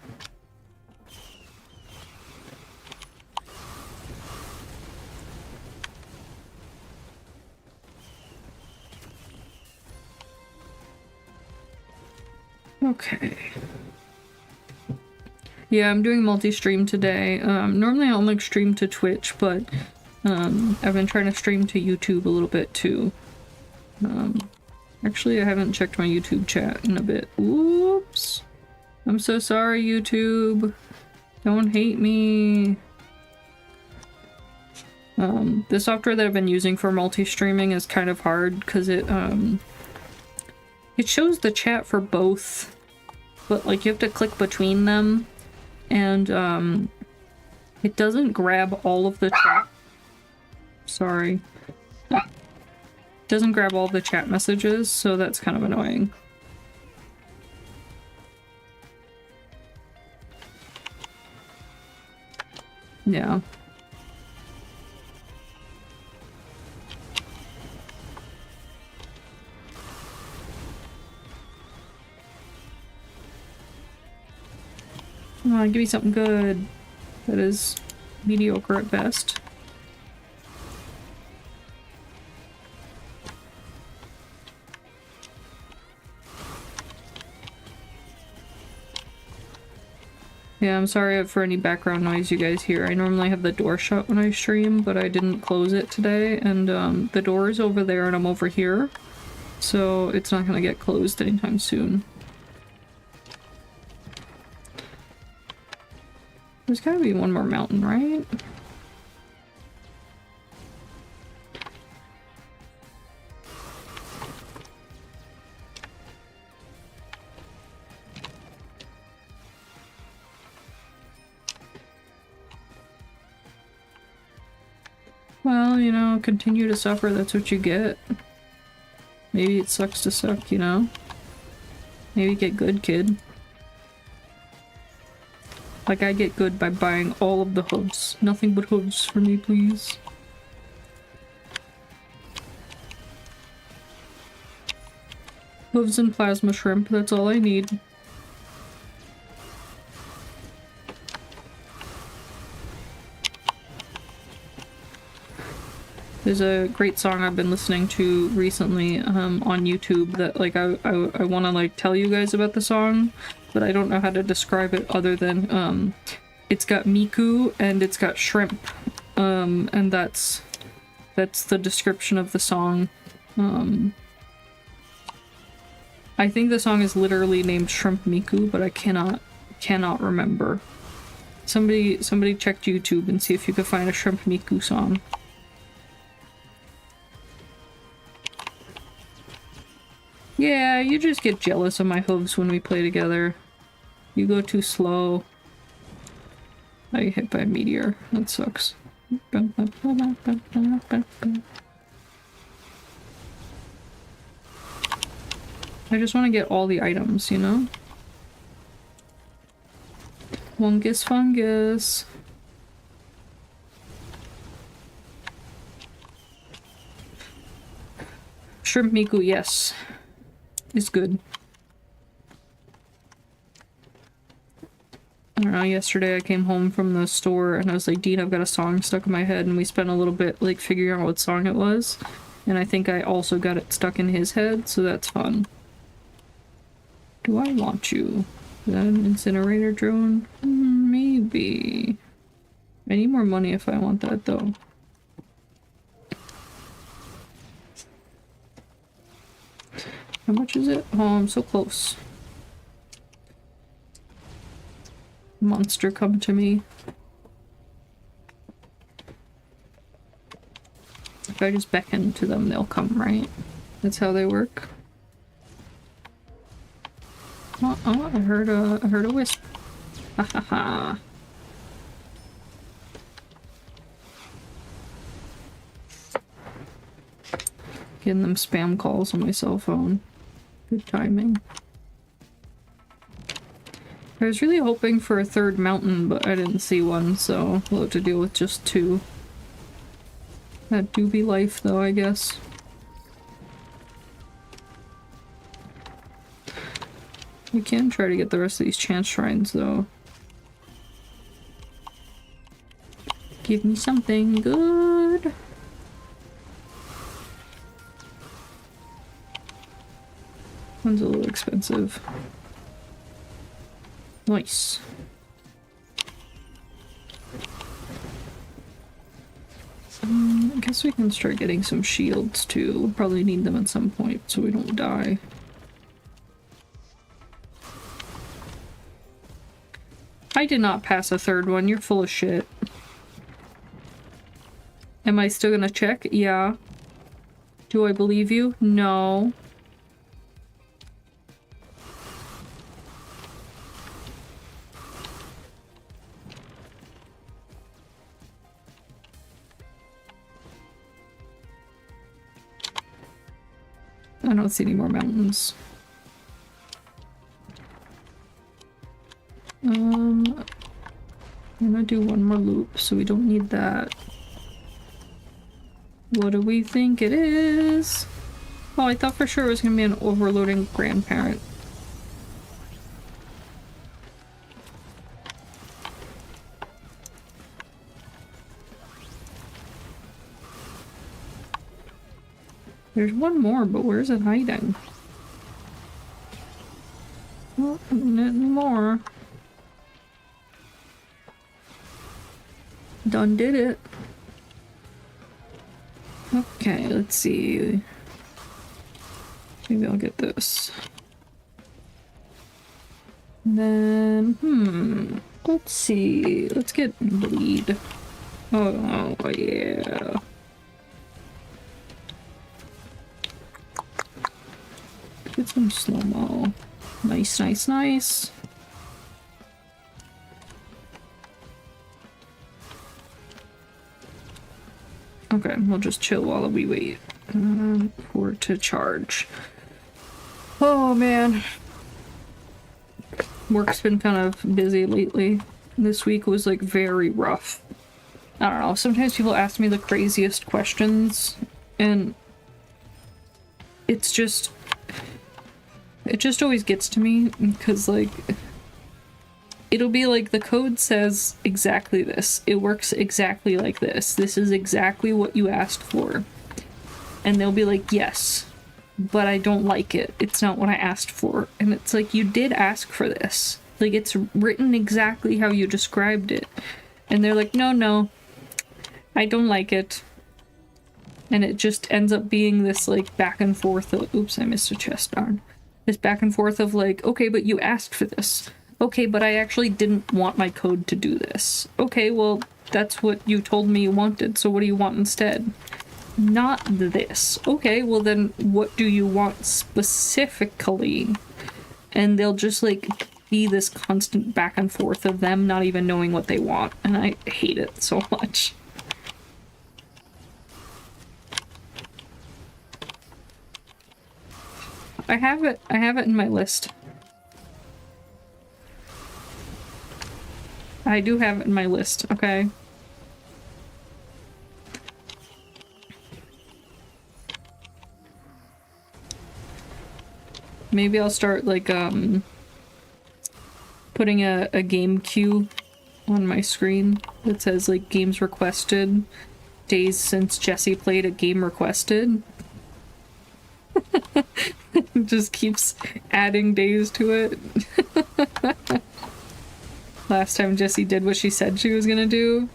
Okay. Yeah, I'm doing multi-stream today. Normally I only stream to Twitch, but I've been trying to stream to YouTube a little bit too. Actually, I haven't checked my YouTube chat in a bit. Oops. I'm so sorry, YouTube. Don't hate me. The software that I've been using for multi-streaming is kind of hard because it shows the chat for both, but like you have to click between them. And it doesn't grab all of the chat. Sorry. It doesn't grab all the chat messages, so that's kind of annoying. Yeah. Come on, give me something good. That is mediocre at best. Yeah, I'm sorry for any background noise you guys hear. I normally have the door shut when I stream, but I didn't close it today, and the door is over there and I'm over here, so it's not gonna get closed anytime soon. There's gotta be one more mountain, right? Well, you know, continue to suffer, that's what you get. Maybe it sucks to suck, you know? Maybe get good, kid. Like, I get good by buying all of the hooves. Nothing but hooves for me, please. Hooves and plasma shrimp, that's all I need. There's a great song I've been listening to recently on YouTube that like I want to like tell you guys about the song, but I don't know how to describe it other than it's got Miku and it's got shrimp, and that's the description of the song. I think the song is literally named Shrimp Miku, but I cannot remember. Somebody check YouTube and see if you could find a Shrimp Miku song. Yeah, you just get jealous of my hooves when we play together. You go too slow. I get hit by a meteor. That sucks. I just want to get all the items, you know? Fungus, fungus. Shrimp Miku, yes. Is good. I don't know, yesterday I came home from the store and I was like, Dean, I've got a song stuck in my head, and we spent a little bit like figuring out what song it was. And I think I also got it stuck in his head, so that's fun. Do I want you? Is that an incinerator drone? Maybe. I need more money if I want that though. How much is it? Oh, I'm so close. Monster, come to me. If I just beckon to them, they'll come, right? That's how they work. Oh, I heard a wisp. Ha ha ha. Getting them spam calls on my cell phone. Good timing. I was really hoping for a third mountain, but I didn't see one, so we'll have to deal with just two. That do be life, though, I guess. We can try to get the rest of these chance shrines, though. Give me something good. One's a little expensive. Nice. I guess we can start getting some shields too. We'll probably need them at some point so we don't die. I did not pass a third one. You're full of shit. Am I still gonna check? Yeah. Do I believe you? No. I don't see any more mountains. I'm gonna do one more loop, so we don't need that. What do we think it is? Oh, I thought for sure it was gonna be an overloading grandparent. There's one more, but where's it hiding? Oh, not anymore. Done did it. Okay, let's see. Maybe I'll get this. And then, let's see. Let's get bleed. Oh, yeah. Get some slow-mo. Nice, nice, nice. Okay, we'll just chill while we wait. for to charge. Oh man. Work's been kind of busy lately. This week was like very rough. I don't know, sometimes people ask me the craziest questions and it just always gets to me because like it'll be like the code says exactly this. It works exactly like this. This is exactly what you asked for. And they'll be like, yes, but I don't like it. It's not what I asked for. And it's like, you did ask for this. Like, it's written exactly how you described it. And they're like, no, I don't like it. And it just ends up being this, like, back and forth of, oops, I missed a chest, darn. This back and forth of, like, okay, but you asked for this. Okay, but I actually didn't want my code to do this. Okay, well, that's what you told me you wanted, so what do you want instead? Not this. Okay, well then what do you want specifically? And they'll just like be this constant back and forth of them not even knowing what they want, and I hate it so much. I have it in my list. I do have it in my list, okay? Maybe I'll start, like, putting a game queue on my screen that says, like, games requested, days since Jesse played a game requested. Just keeps adding days to it. Last time Jessie did what she said she was gonna do,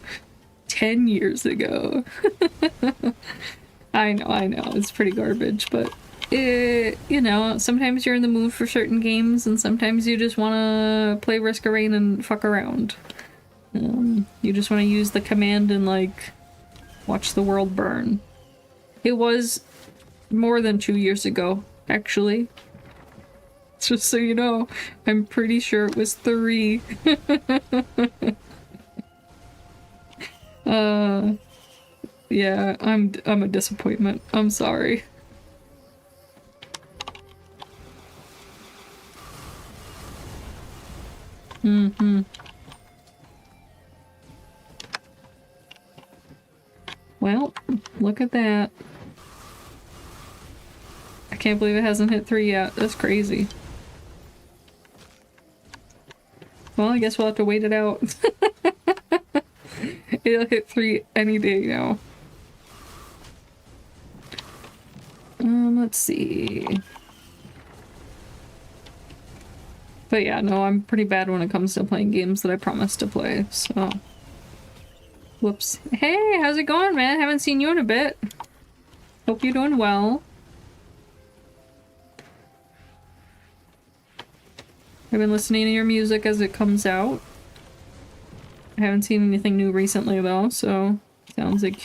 10 years ago. I know, it's pretty garbage, but you know, sometimes you're in the mood for certain games and sometimes you just want to play Risk of Rain and fuck around. You just want to use the command and like watch the world burn. It was more than 2 years ago, actually. Just so you know, I'm pretty sure it was 3. Yeah, I'm a disappointment. I'm sorry. Well, look at that. I can't believe it hasn't hit 3 yet. That's crazy. Well, I guess we'll have to wait it out. It'll hit 3 any day now. Let's see. But yeah, no, I'm pretty bad when it comes to playing games that I promised to play, so... Whoops. Hey, how's it going, man? Haven't seen you in a bit. Hope you're doing well. I've been listening to your music as it comes out. I haven't seen anything new recently though, so sounds like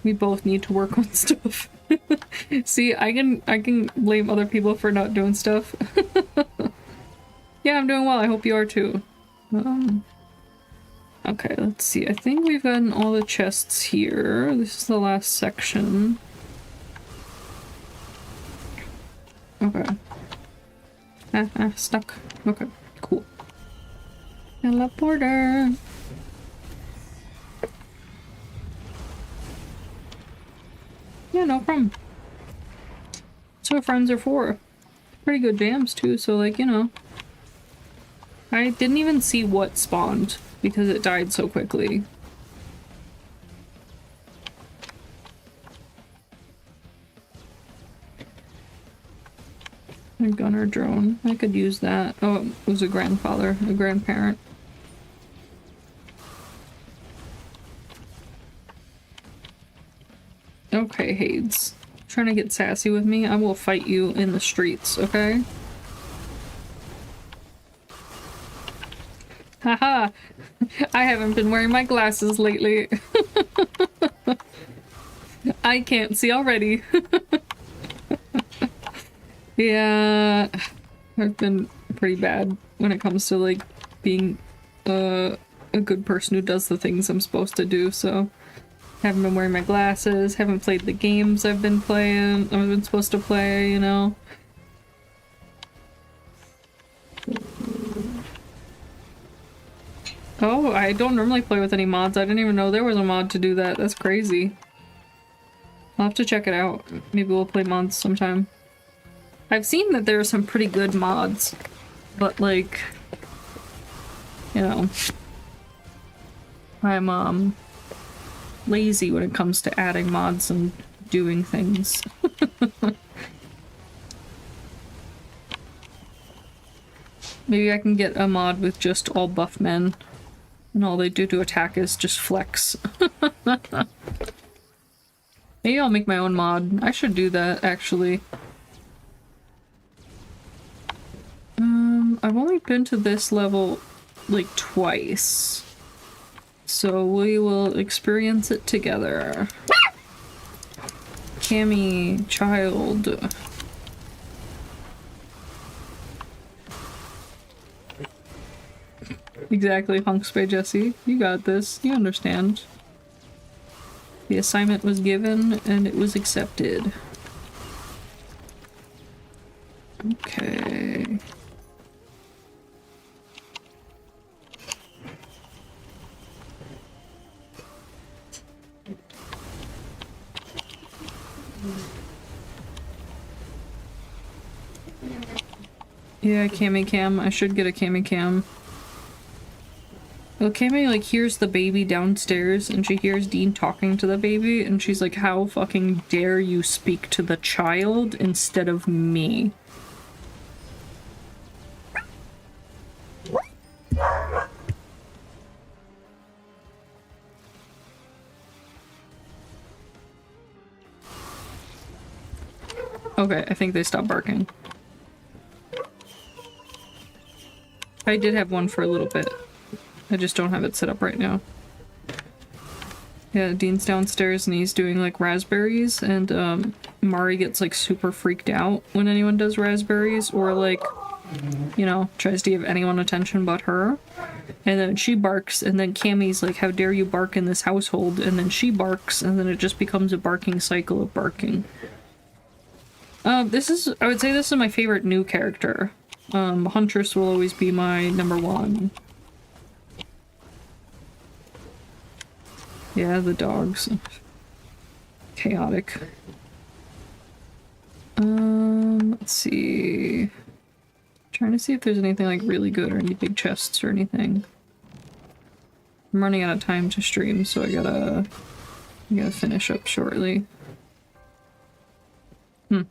we both need to work on stuff. See, I can blame other people for not doing stuff. Yeah, I'm doing well. I hope you are too. Okay, let's see. I think we've gotten all the chests here. This is the last section. Okay. Stuck. Okay, cool. Teleporter. Yeah, no problem. That's what friends are for. Pretty good jams too, so like, you know. I didn't even see what spawned because it died so quickly. A gunner drone. I could use that. Oh, it was a grandfather, a grandparent. Okay, Hades. Trying to get sassy with me? I will fight you in the streets, okay? Haha! I haven't been wearing my glasses lately. I can't see already. Yeah, I've been pretty bad when it comes to like being a good person who does the things I'm supposed to do, so Haven't been wearing my glasses, haven't played the games I've been supposed to play, you know? Oh, I don't normally play with any mods. I didn't even know there was a mod to do that. That's crazy. I'll have to check it out. Maybe we'll play mods sometime. I've seen that there are some pretty good mods, but like, you know, I'm lazy when it comes to adding mods and doing things. Maybe I can get a mod with just all buff men. And all they do to attack is just flex. Maybe I'll make my own mod. I should do that, actually. I've only been to this level, like, twice. So we will experience it together. Cammy, child. Exactly, Hunks by Jesse. You got this. You understand. The assignment was given and it was accepted. Okay. Yeah, Cammy Cam. I should get a Cammy Cam. Well, Cammy, like, hears the baby downstairs, and she hears Dean talking to the baby, and she's like, how fucking dare you speak to the child instead of me? Okay, I think they stopped barking. I did have one for a little bit. I just don't have it set up right now. Yeah, Dean's downstairs and he's doing like raspberries, and Mari gets like super freaked out when anyone does raspberries, or like, you know, tries to give anyone attention but her. And then she barks, and then Cammy's like, how dare you bark in this household? And then she barks, and then it just becomes a barking cycle of barking. I would say this is my favorite new character. Huntress will always be my number one. Yeah, the dogs. Chaotic. Let's see. Trying to see if there's anything like really good or any big chests or anything. I'm running out of time to stream, so I gotta finish up shortly. I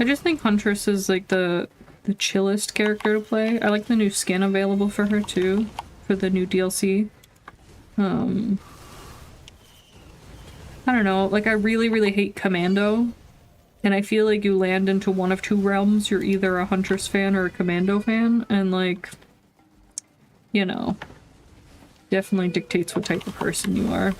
just think Huntress is like the chillest character to play. I like the new skin available for her too, for the new DLC. I don't know, like I really hate Commando, and I feel like you land into one of two realms. You're either a Huntress fan or a Commando fan, and like, you know, definitely dictates what type of person you are.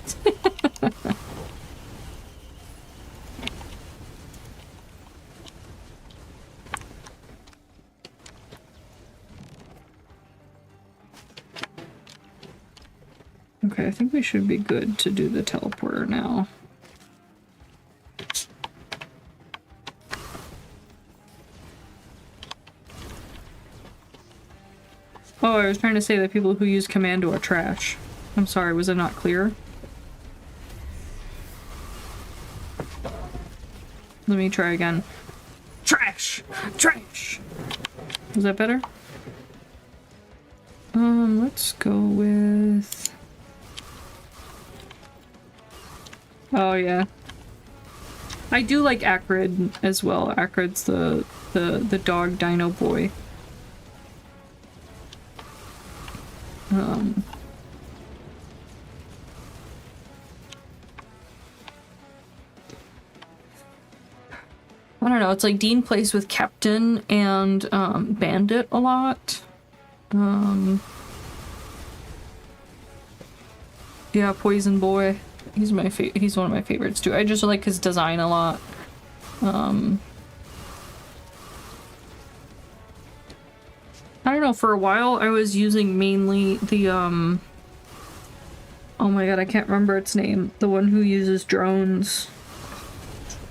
Okay, I think we should be good to do the teleporter now. Oh, I was trying to say that people who use Commando are trash. I'm sorry, was it not clear? Let me try again. Trash! Trash! Was that better? Let's go with... Oh yeah. I do like Acrid as well. Acrid's the dog dino boy. I don't know, it's like Dean plays with Captain and Bandit a lot. Yeah, Poison Boy. He's one of my favorites too. I just like his design a lot. I don't know, for a while I was using mainly the Oh my god, I can't remember its name. The one who uses drones.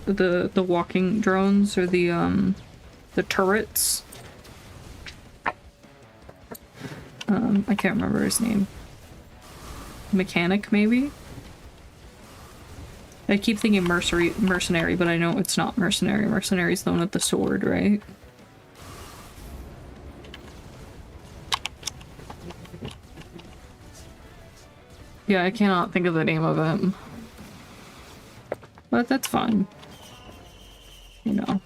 The walking drones or the turrets. I can't remember his name. Mechanic, maybe? I keep thinking mercenary, but I know it's not mercenary. Mercenary's the one with the sword, right? Yeah, I cannot think of the name of him. But that's fine. You know.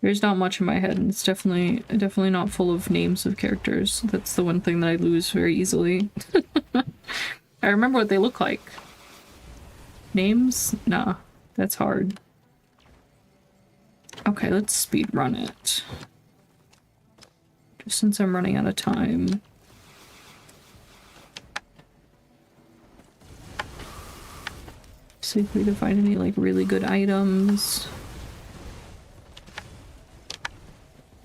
There's not much in my head, and it's definitely not full of names of characters. That's the one thing that I lose very easily. I remember what they look like. Names? Nah, that's hard. Okay, let's speed run it. Just since I'm running out of time. See if we can find any like really good items.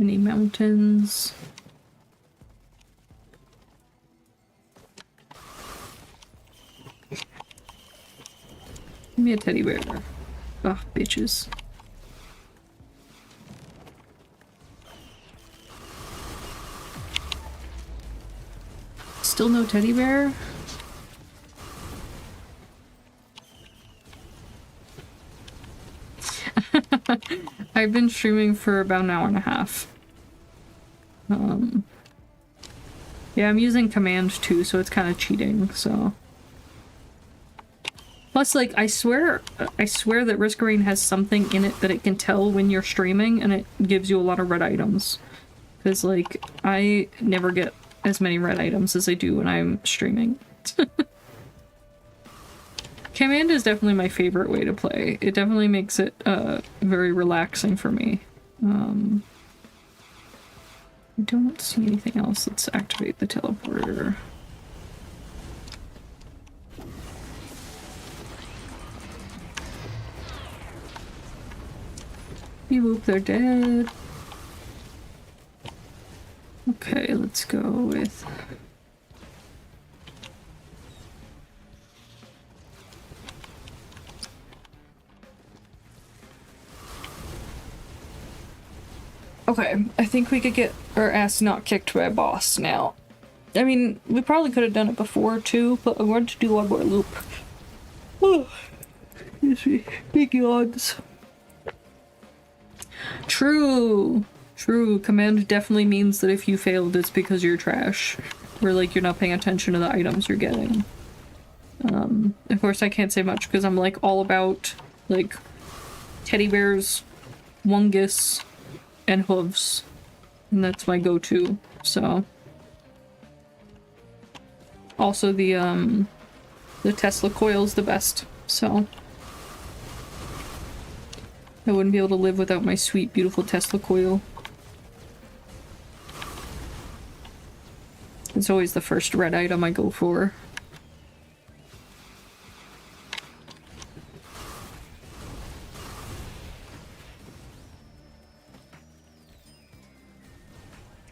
Any mountains. Give me a teddy bear. Ugh, bitches. Still no teddy bear? I've been streaming for about an hour and a half. Yeah, I'm using command too, so it's kind of cheating, so. Plus, like, I swear that Risk Rain has something in it that it can tell when you're streaming, and it gives you a lot of red items. Because, like, I never get as many red items as I do when I'm streaming. Command is definitely my favorite way to play. It definitely makes it very relaxing for me. I don't see anything else. Let's activate the teleporter. Beep boop, they're dead. Okay, let's go with... Okay, I think we could get our ass not kicked by a boss now. I mean, we probably could have done it before too, but I wanted to do one more loop. Oh, excuse me. Big yawns. True. True. Command definitely means that if you failed, it's because you're trash. Or like you're not paying attention to the items you're getting. Of course I can't say much because I'm like all about like teddy bears, wungus, and hooves. And that's my go-to, so. Also the Tesla coil's the best, so. I wouldn't be able to live without my sweet, beautiful Tesla coil. It's always the first red item I go for.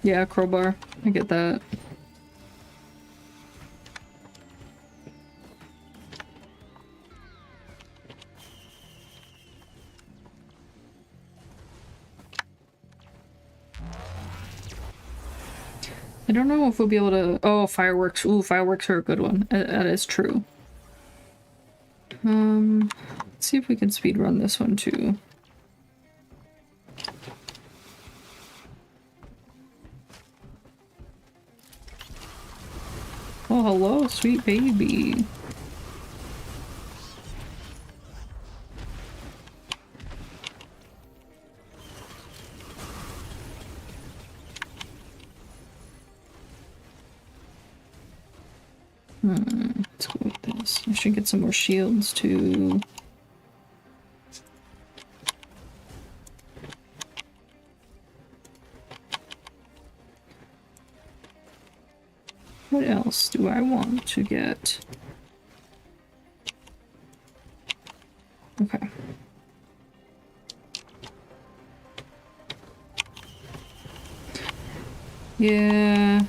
Yeah, crowbar. I get that. I don't know if we'll be able to... Oh, fireworks. Ooh, fireworks are a good one. That is true. Let's see if we can speedrun this one too. Oh, hello, sweet baby. Let's go with this. I should get some more shields too. What else do I want to get? Okay. Yeah.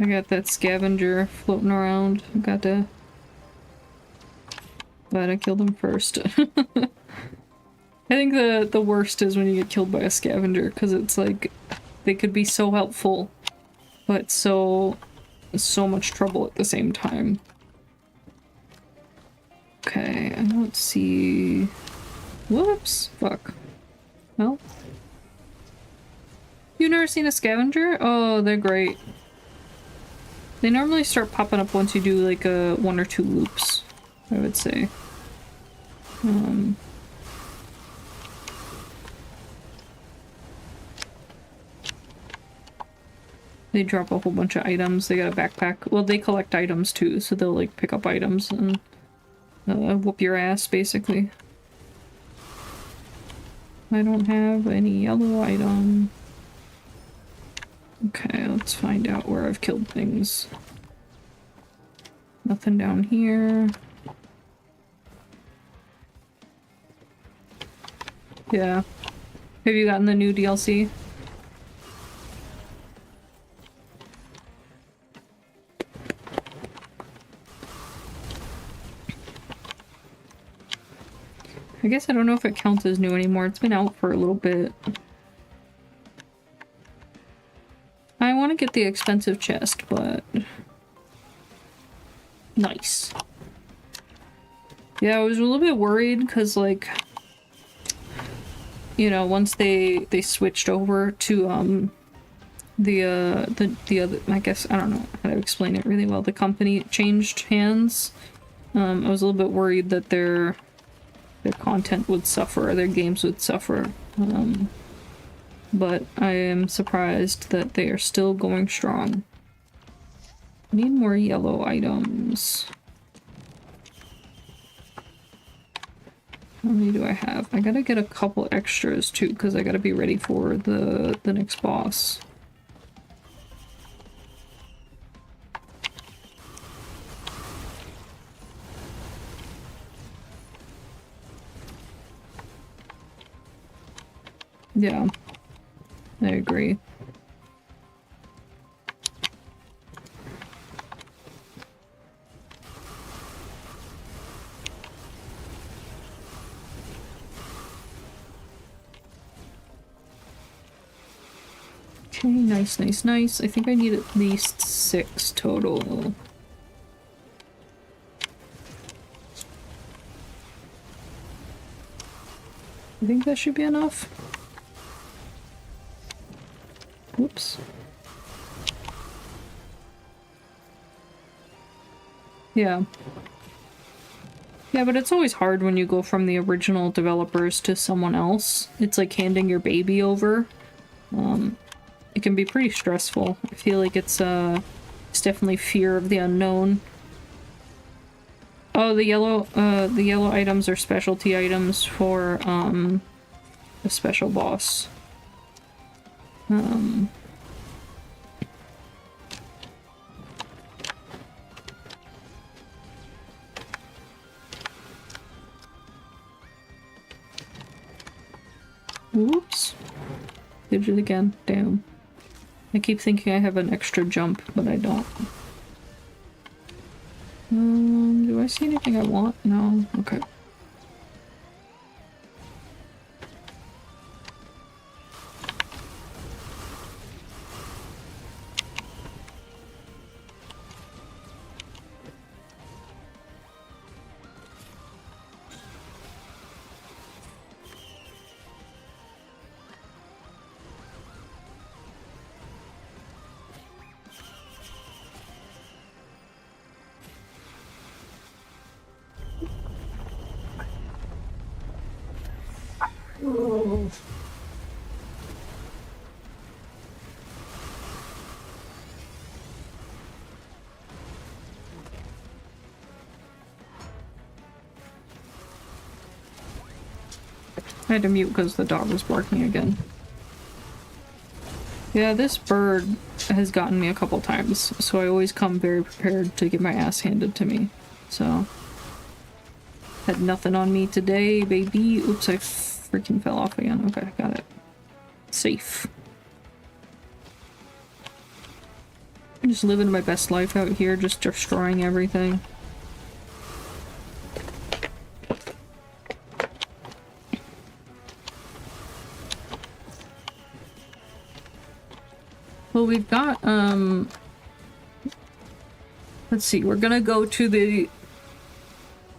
I got that scavenger floating around. Glad I killed him first. I think the worst is when you get killed by a scavenger, because it's like they could be so helpful, but so much trouble at the same time. Okay, I don't see... Whoops! Fuck. Well. You've never seen a scavenger? Oh, they're great. They normally start popping up once you do like a 1 or 2 loops, I would say. They drop a whole bunch of items. They got a backpack. Well, they collect items too, so they'll like pick up items and whoop your ass, basically. I don't have any yellow item. Okay, let's find out where I've killed things. Nothing down here. Yeah. Have you gotten the new DLC? I guess I don't know if it counts as new anymore. It's been out for a little bit. I want to get the expensive chest, but... Nice. Yeah, I was a little bit worried because, like... You know, once they switched over to, the other... I guess, I don't know how to explain it really well. The company changed hands. I was a little bit worried that their content would suffer, their games would suffer. But I am surprised that they are still going strong. I need more yellow items. How many do I have? I gotta get a couple extras too, because I gotta be ready for the next boss. Yeah, I agree. Okay, nice, nice, nice. I think I need at least 6 total. I think that should be enough. Whoops. Yeah. Yeah, but it's always hard when you go from the original developers to someone else. It's like handing your baby over. It can be pretty stressful. I feel like it's definitely fear of the unknown. Oh, the yellow items are specialty items for a special boss. Whoops. Did it again. Damn. I keep thinking I have an extra jump, but I don't. Do I see anything I want? No? Okay. I had to mute because the dog was barking again. Yeah, this bird has gotten me a couple times, so I always come very prepared to get my ass handed to me. So, had nothing on me today, baby. Oops, I freaking fell off again. Okay, got it. Safe. Just living my best life out here, just destroying everything. Well, we've got, let's see, we're gonna go to the...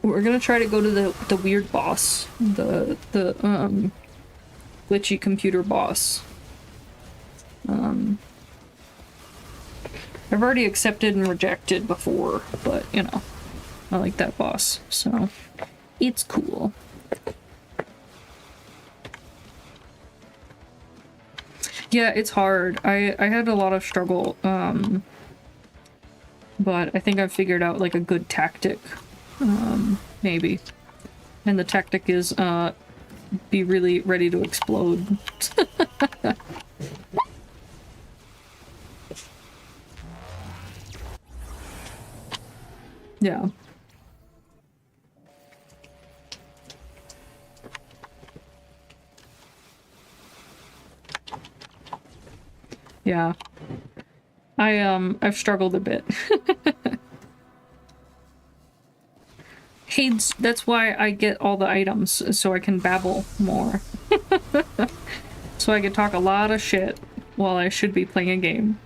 We're gonna try to go to the weird boss. The glitchy computer boss. I've already accepted and rejected before, but, you know, I like that boss, so it's cool. Yeah, it's hard. I had a lot of struggle, but I think I've figured out, like, a good tactic, maybe. And the tactic is, be really ready to explode. Yeah. Yeah. I've struggled a bit. Hades, that's why I get all the items, so I can babble more. So I can talk a lot of shit while I should be playing a game.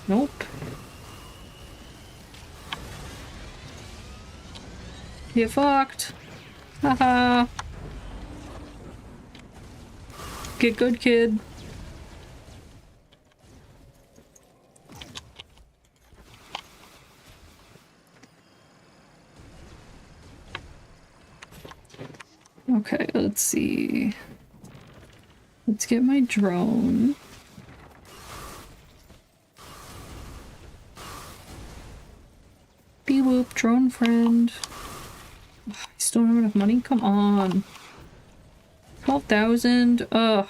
Nope. You fucked. Haha. Get good, kid. Okay, let's see. Let's get my drone. Beep-whoop, drone friend. I still don't have enough money? Come on. 12,000? Ugh.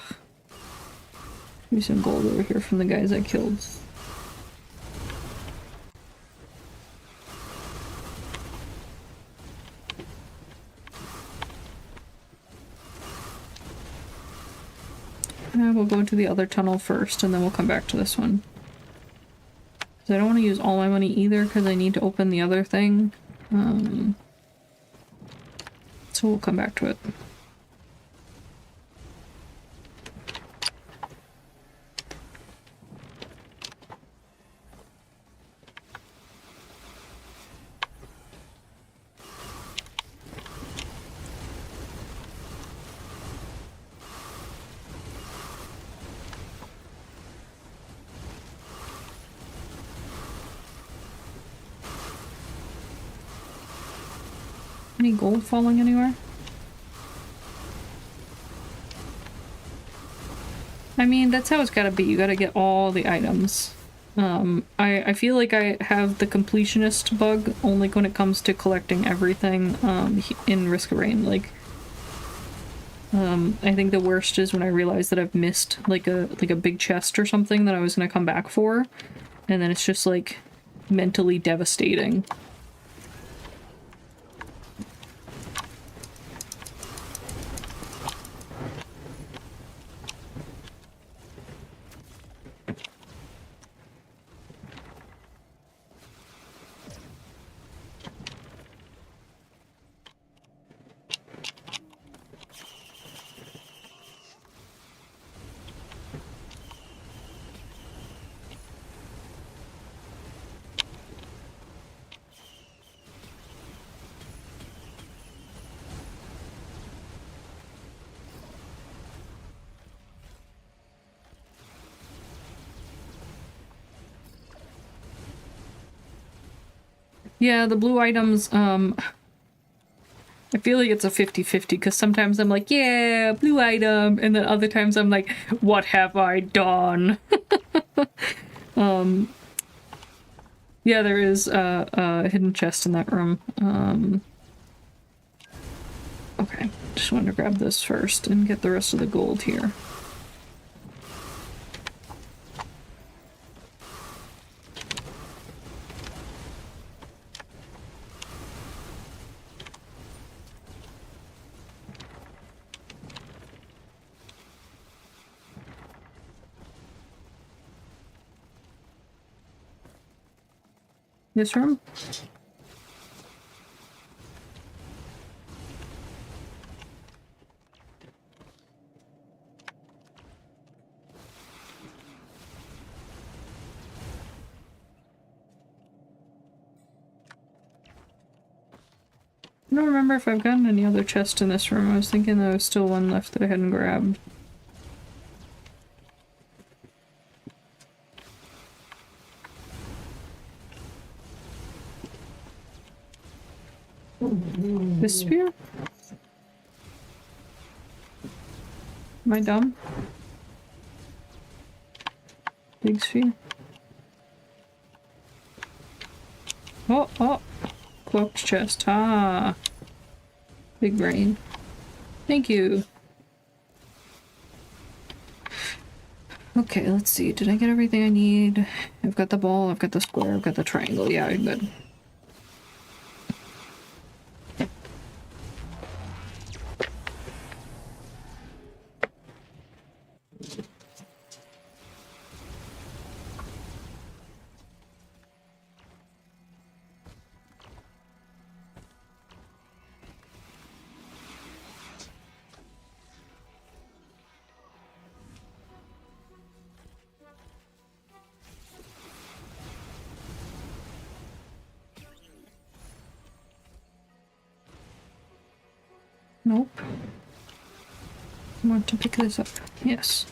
Maybe some gold over here from the guys I killed. We'll go to the other tunnel first, and then we'll come back to this one. Because I don't want to use all my money either, because I need to open the other thing. So we'll come back to it. Any gold falling anywhere? I mean, that's how it's gotta be. You gotta get all the items. I feel like I have the completionist bug only when it comes to collecting everything in Risk of Rain. Like, I think the worst is when I realize that I've missed like a big chest or something that I was gonna come back for, and then it's just like mentally devastating. Yeah, the blue items, I feel like it's a 50-50 because sometimes I'm like, yeah, blue item, and then other times I'm like, what have I done? Yeah, there is a hidden chest in that room. Okay, just wanted to grab this first and get the rest of the gold here. This room? I don't remember if I've gotten any other chests in this room. I was thinking there was still one left that I hadn't grabbed. This spear? Am I dumb? Big sphere. Oh, oh! Cloaked chest. Ah! Big brain. Thank you. Okay, let's see. Did I get everything I need? I've got the ball, I've got the square, I've got the triangle. Yeah, I'm good. Nope. I want to pick this up. Yes.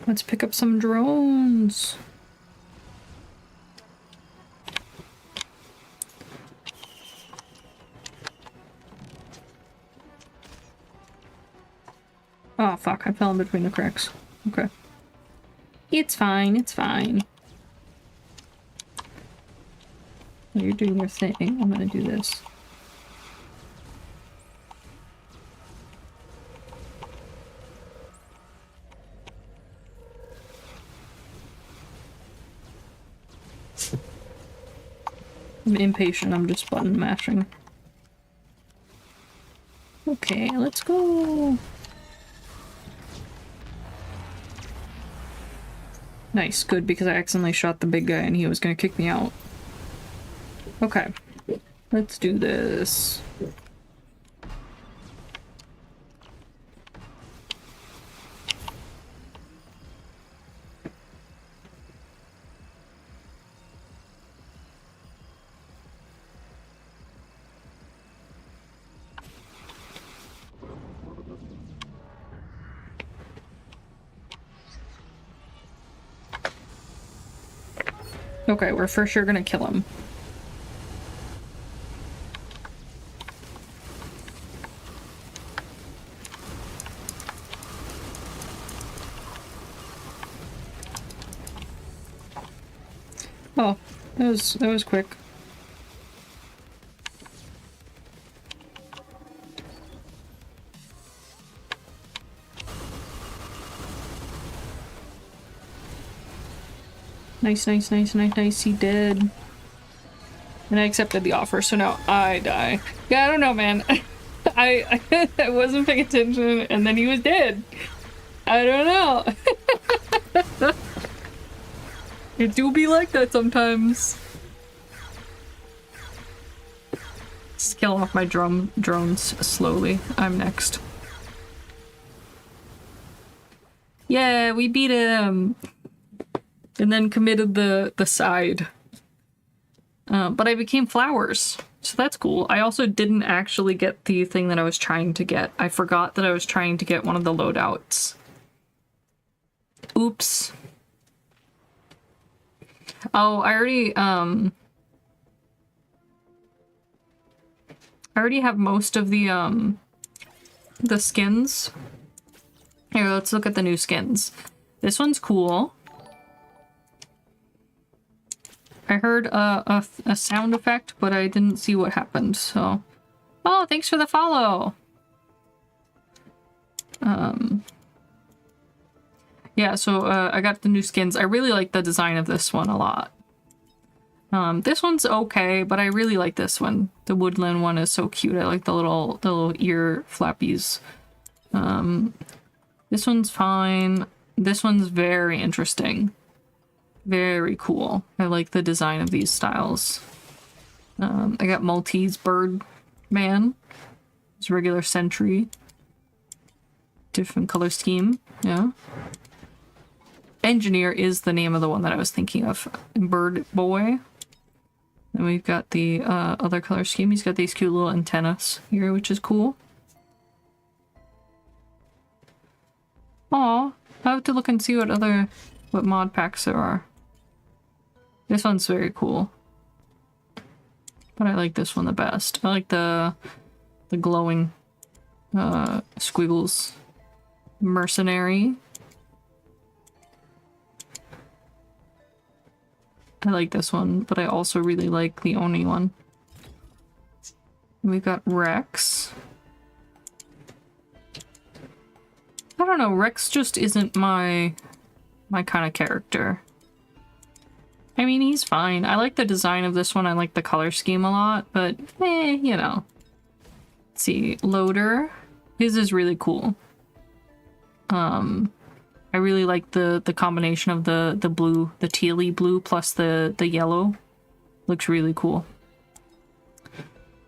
Let's pick up some drones. Oh fuck, I fell in between the cracks. Okay. It's fine, it's fine. Well, you're doing your thing. I'm gonna do this. I'm impatient, I'm just button mashing. Okay, let's go. Nice, good, because I accidentally shot the big guy and he was gonna kick me out. Okay, let's do this. Okay, we're for sure gonna kill him. Oh, that was quick. Nice, nice, nice, nice, nice, he did. And I accepted the offer, so now I die. Yeah, I don't know, man. I wasn't paying attention, and then he was dead. I don't know. It do be like that sometimes. Just kill off my drones slowly. I'm next. Yeah, we beat him! And then committed the side. But I became flowers, so that's cool. I also didn't actually get the thing that I was trying to get. I forgot that I was trying to get one of the loadouts. Oops. Oh, I already have most of the skins. Here, let's look at the new skins. This one's cool. I heard a sound effect, but I didn't see what happened, so... Oh, thanks for the follow! Yeah, so I got the new skins. I really like the design of this one a lot. This one's okay, but I really like this one. The woodland one is so cute. I like the little ear flappies. This one's fine. This one's very interesting. Very cool. I like the design of these styles. I got Maltese bird man. It's regular sentry. Different color scheme. Yeah. Engineer is the name of the one that I was thinking of. Bird boy. Then we've got the other color scheme. He's got these cute little antennas here, which is cool. Aw, I have to look and see what mod packs there are. This one's very cool. But I like this one the best. I like the glowing squiggles. Mercenary. I like this one, but I also really like the Oni one. We've got Rex. I don't know, Rex just isn't my kind of character. I mean, he's fine. I like the design of this one. I like the color scheme a lot, but you know. Let's see, Loader. His is really cool. I really like the combination of the blue, the tealy blue plus the yellow. Looks really cool.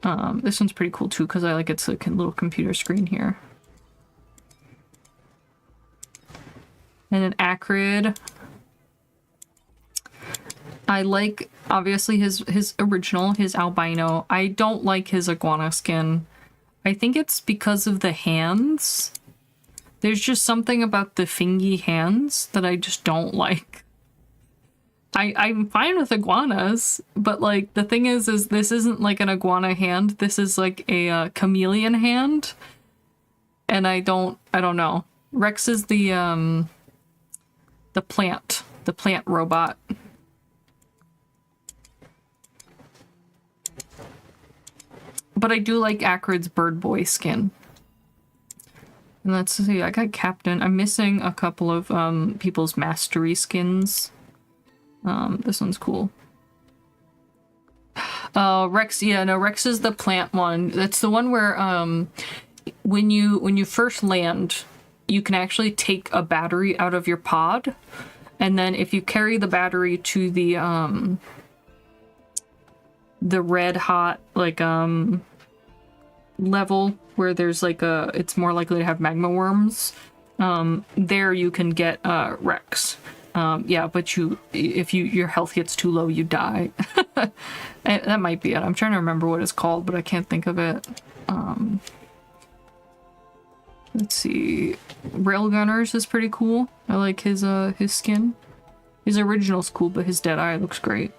This one's pretty cool too because I like its like, little computer screen here. And an Acrid. I like, obviously, his original, his albino. I don't like his iguana skin. I think it's because of the hands. There's just something about the fingy hands that I just don't like. I'm fine with iguanas, but like the thing is this isn't like an iguana hand. This is like a chameleon hand, and I don't know. Rex is the plant robot. But I do like Acrid's bird boy skin. And let's see, I got Captain. I'm missing a couple of people's mastery skins. This one's cool. Rex, yeah, no, Rex is the plant one. That's the one where when you first land, you can actually take a battery out of your pod, and then if you carry the battery to the red hot like level where there's like it's more likely to have magma worms, there you can get Rex. Yeah, but if your health gets too low, you die. That might be it. I'm trying to remember what it's called, but I can't think of it. Let's see. Railgunners is pretty cool. I like his skin. His original's cool, but his Deadeye looks great.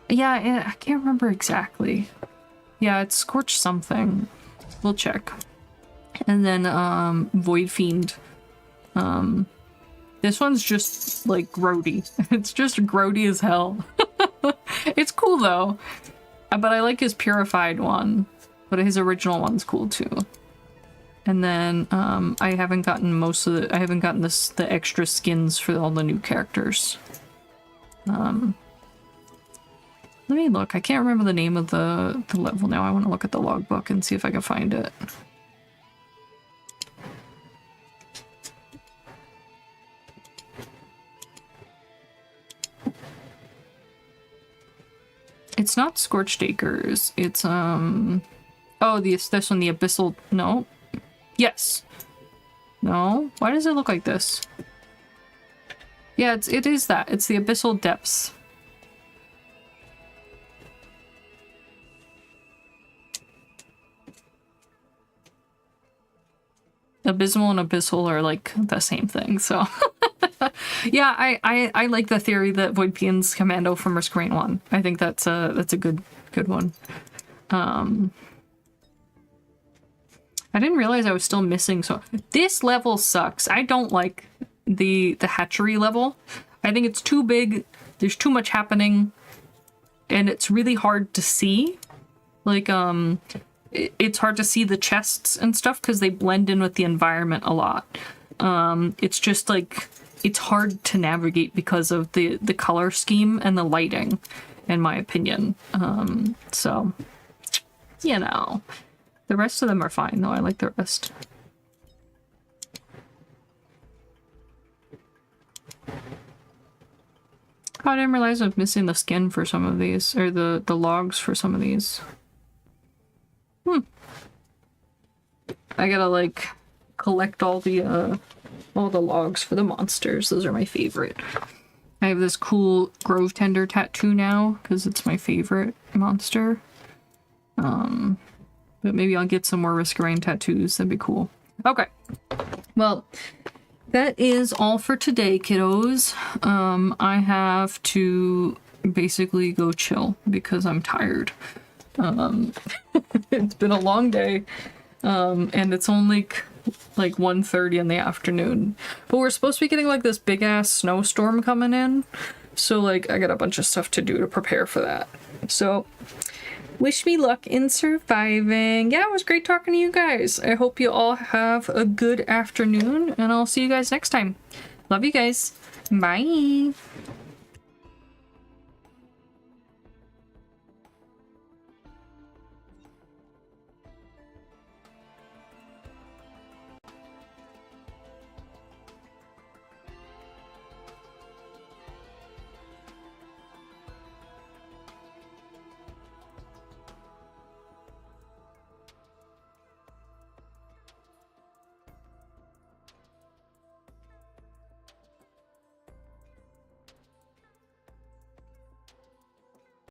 Yeah, I can't remember exactly. Yeah, it's Scorch something. We'll check. And then Void Fiend. This one's just like grody. It's just grody as hell. It's cool though. But I like his purified one. But his original one's cool too. And then I haven't gotten I haven't gotten the extra skins for all the new characters. Let me look. I can't remember the name of the level now. I want to look at the logbook and see if I can find it. It's not Scorched Acres. It's oh, this one, the Abyssal. No. Yes. No. Why does it look like this? Yeah, it is that. It's the Abyssal Depths. Abysmal and abyssal are like the same thing, so yeah, I like the theory that Void Fiend's commando from Risk Rain 1. I think that's a good one. I didn't realize I was still missing, so this level sucks. I don't like the hatchery level. I think it's too big, there's too much happening, and it's really hard to see. Like it's hard to see the chests and stuff because they blend in with the environment a lot. It's just like, it's hard to navigate because of the color scheme and the lighting. in my opinion. So, you know, the rest of them are fine though. I like the rest. Oh, I didn't realize I was missing the skin for some of these, or the logs for some of these. I gotta like collect all the logs for the monsters. Those are my favorite. I have this cool Grove Tender tattoo now because it's my favorite monster. But maybe I'll get some more Risk of Rain tattoos. That'd be cool. Okay. Well, that is all for today, kiddos. I have to basically go chill because I'm tired. It's been a long day. And it's only like 1:30 in the afternoon. But we're supposed to be getting like this big ass snowstorm coming in. So like I got a bunch of stuff to do to prepare for that. So wish me luck in surviving. Yeah, it was great talking to you guys. I hope you all have a good afternoon and I'll see you guys next time. Love you guys. Bye.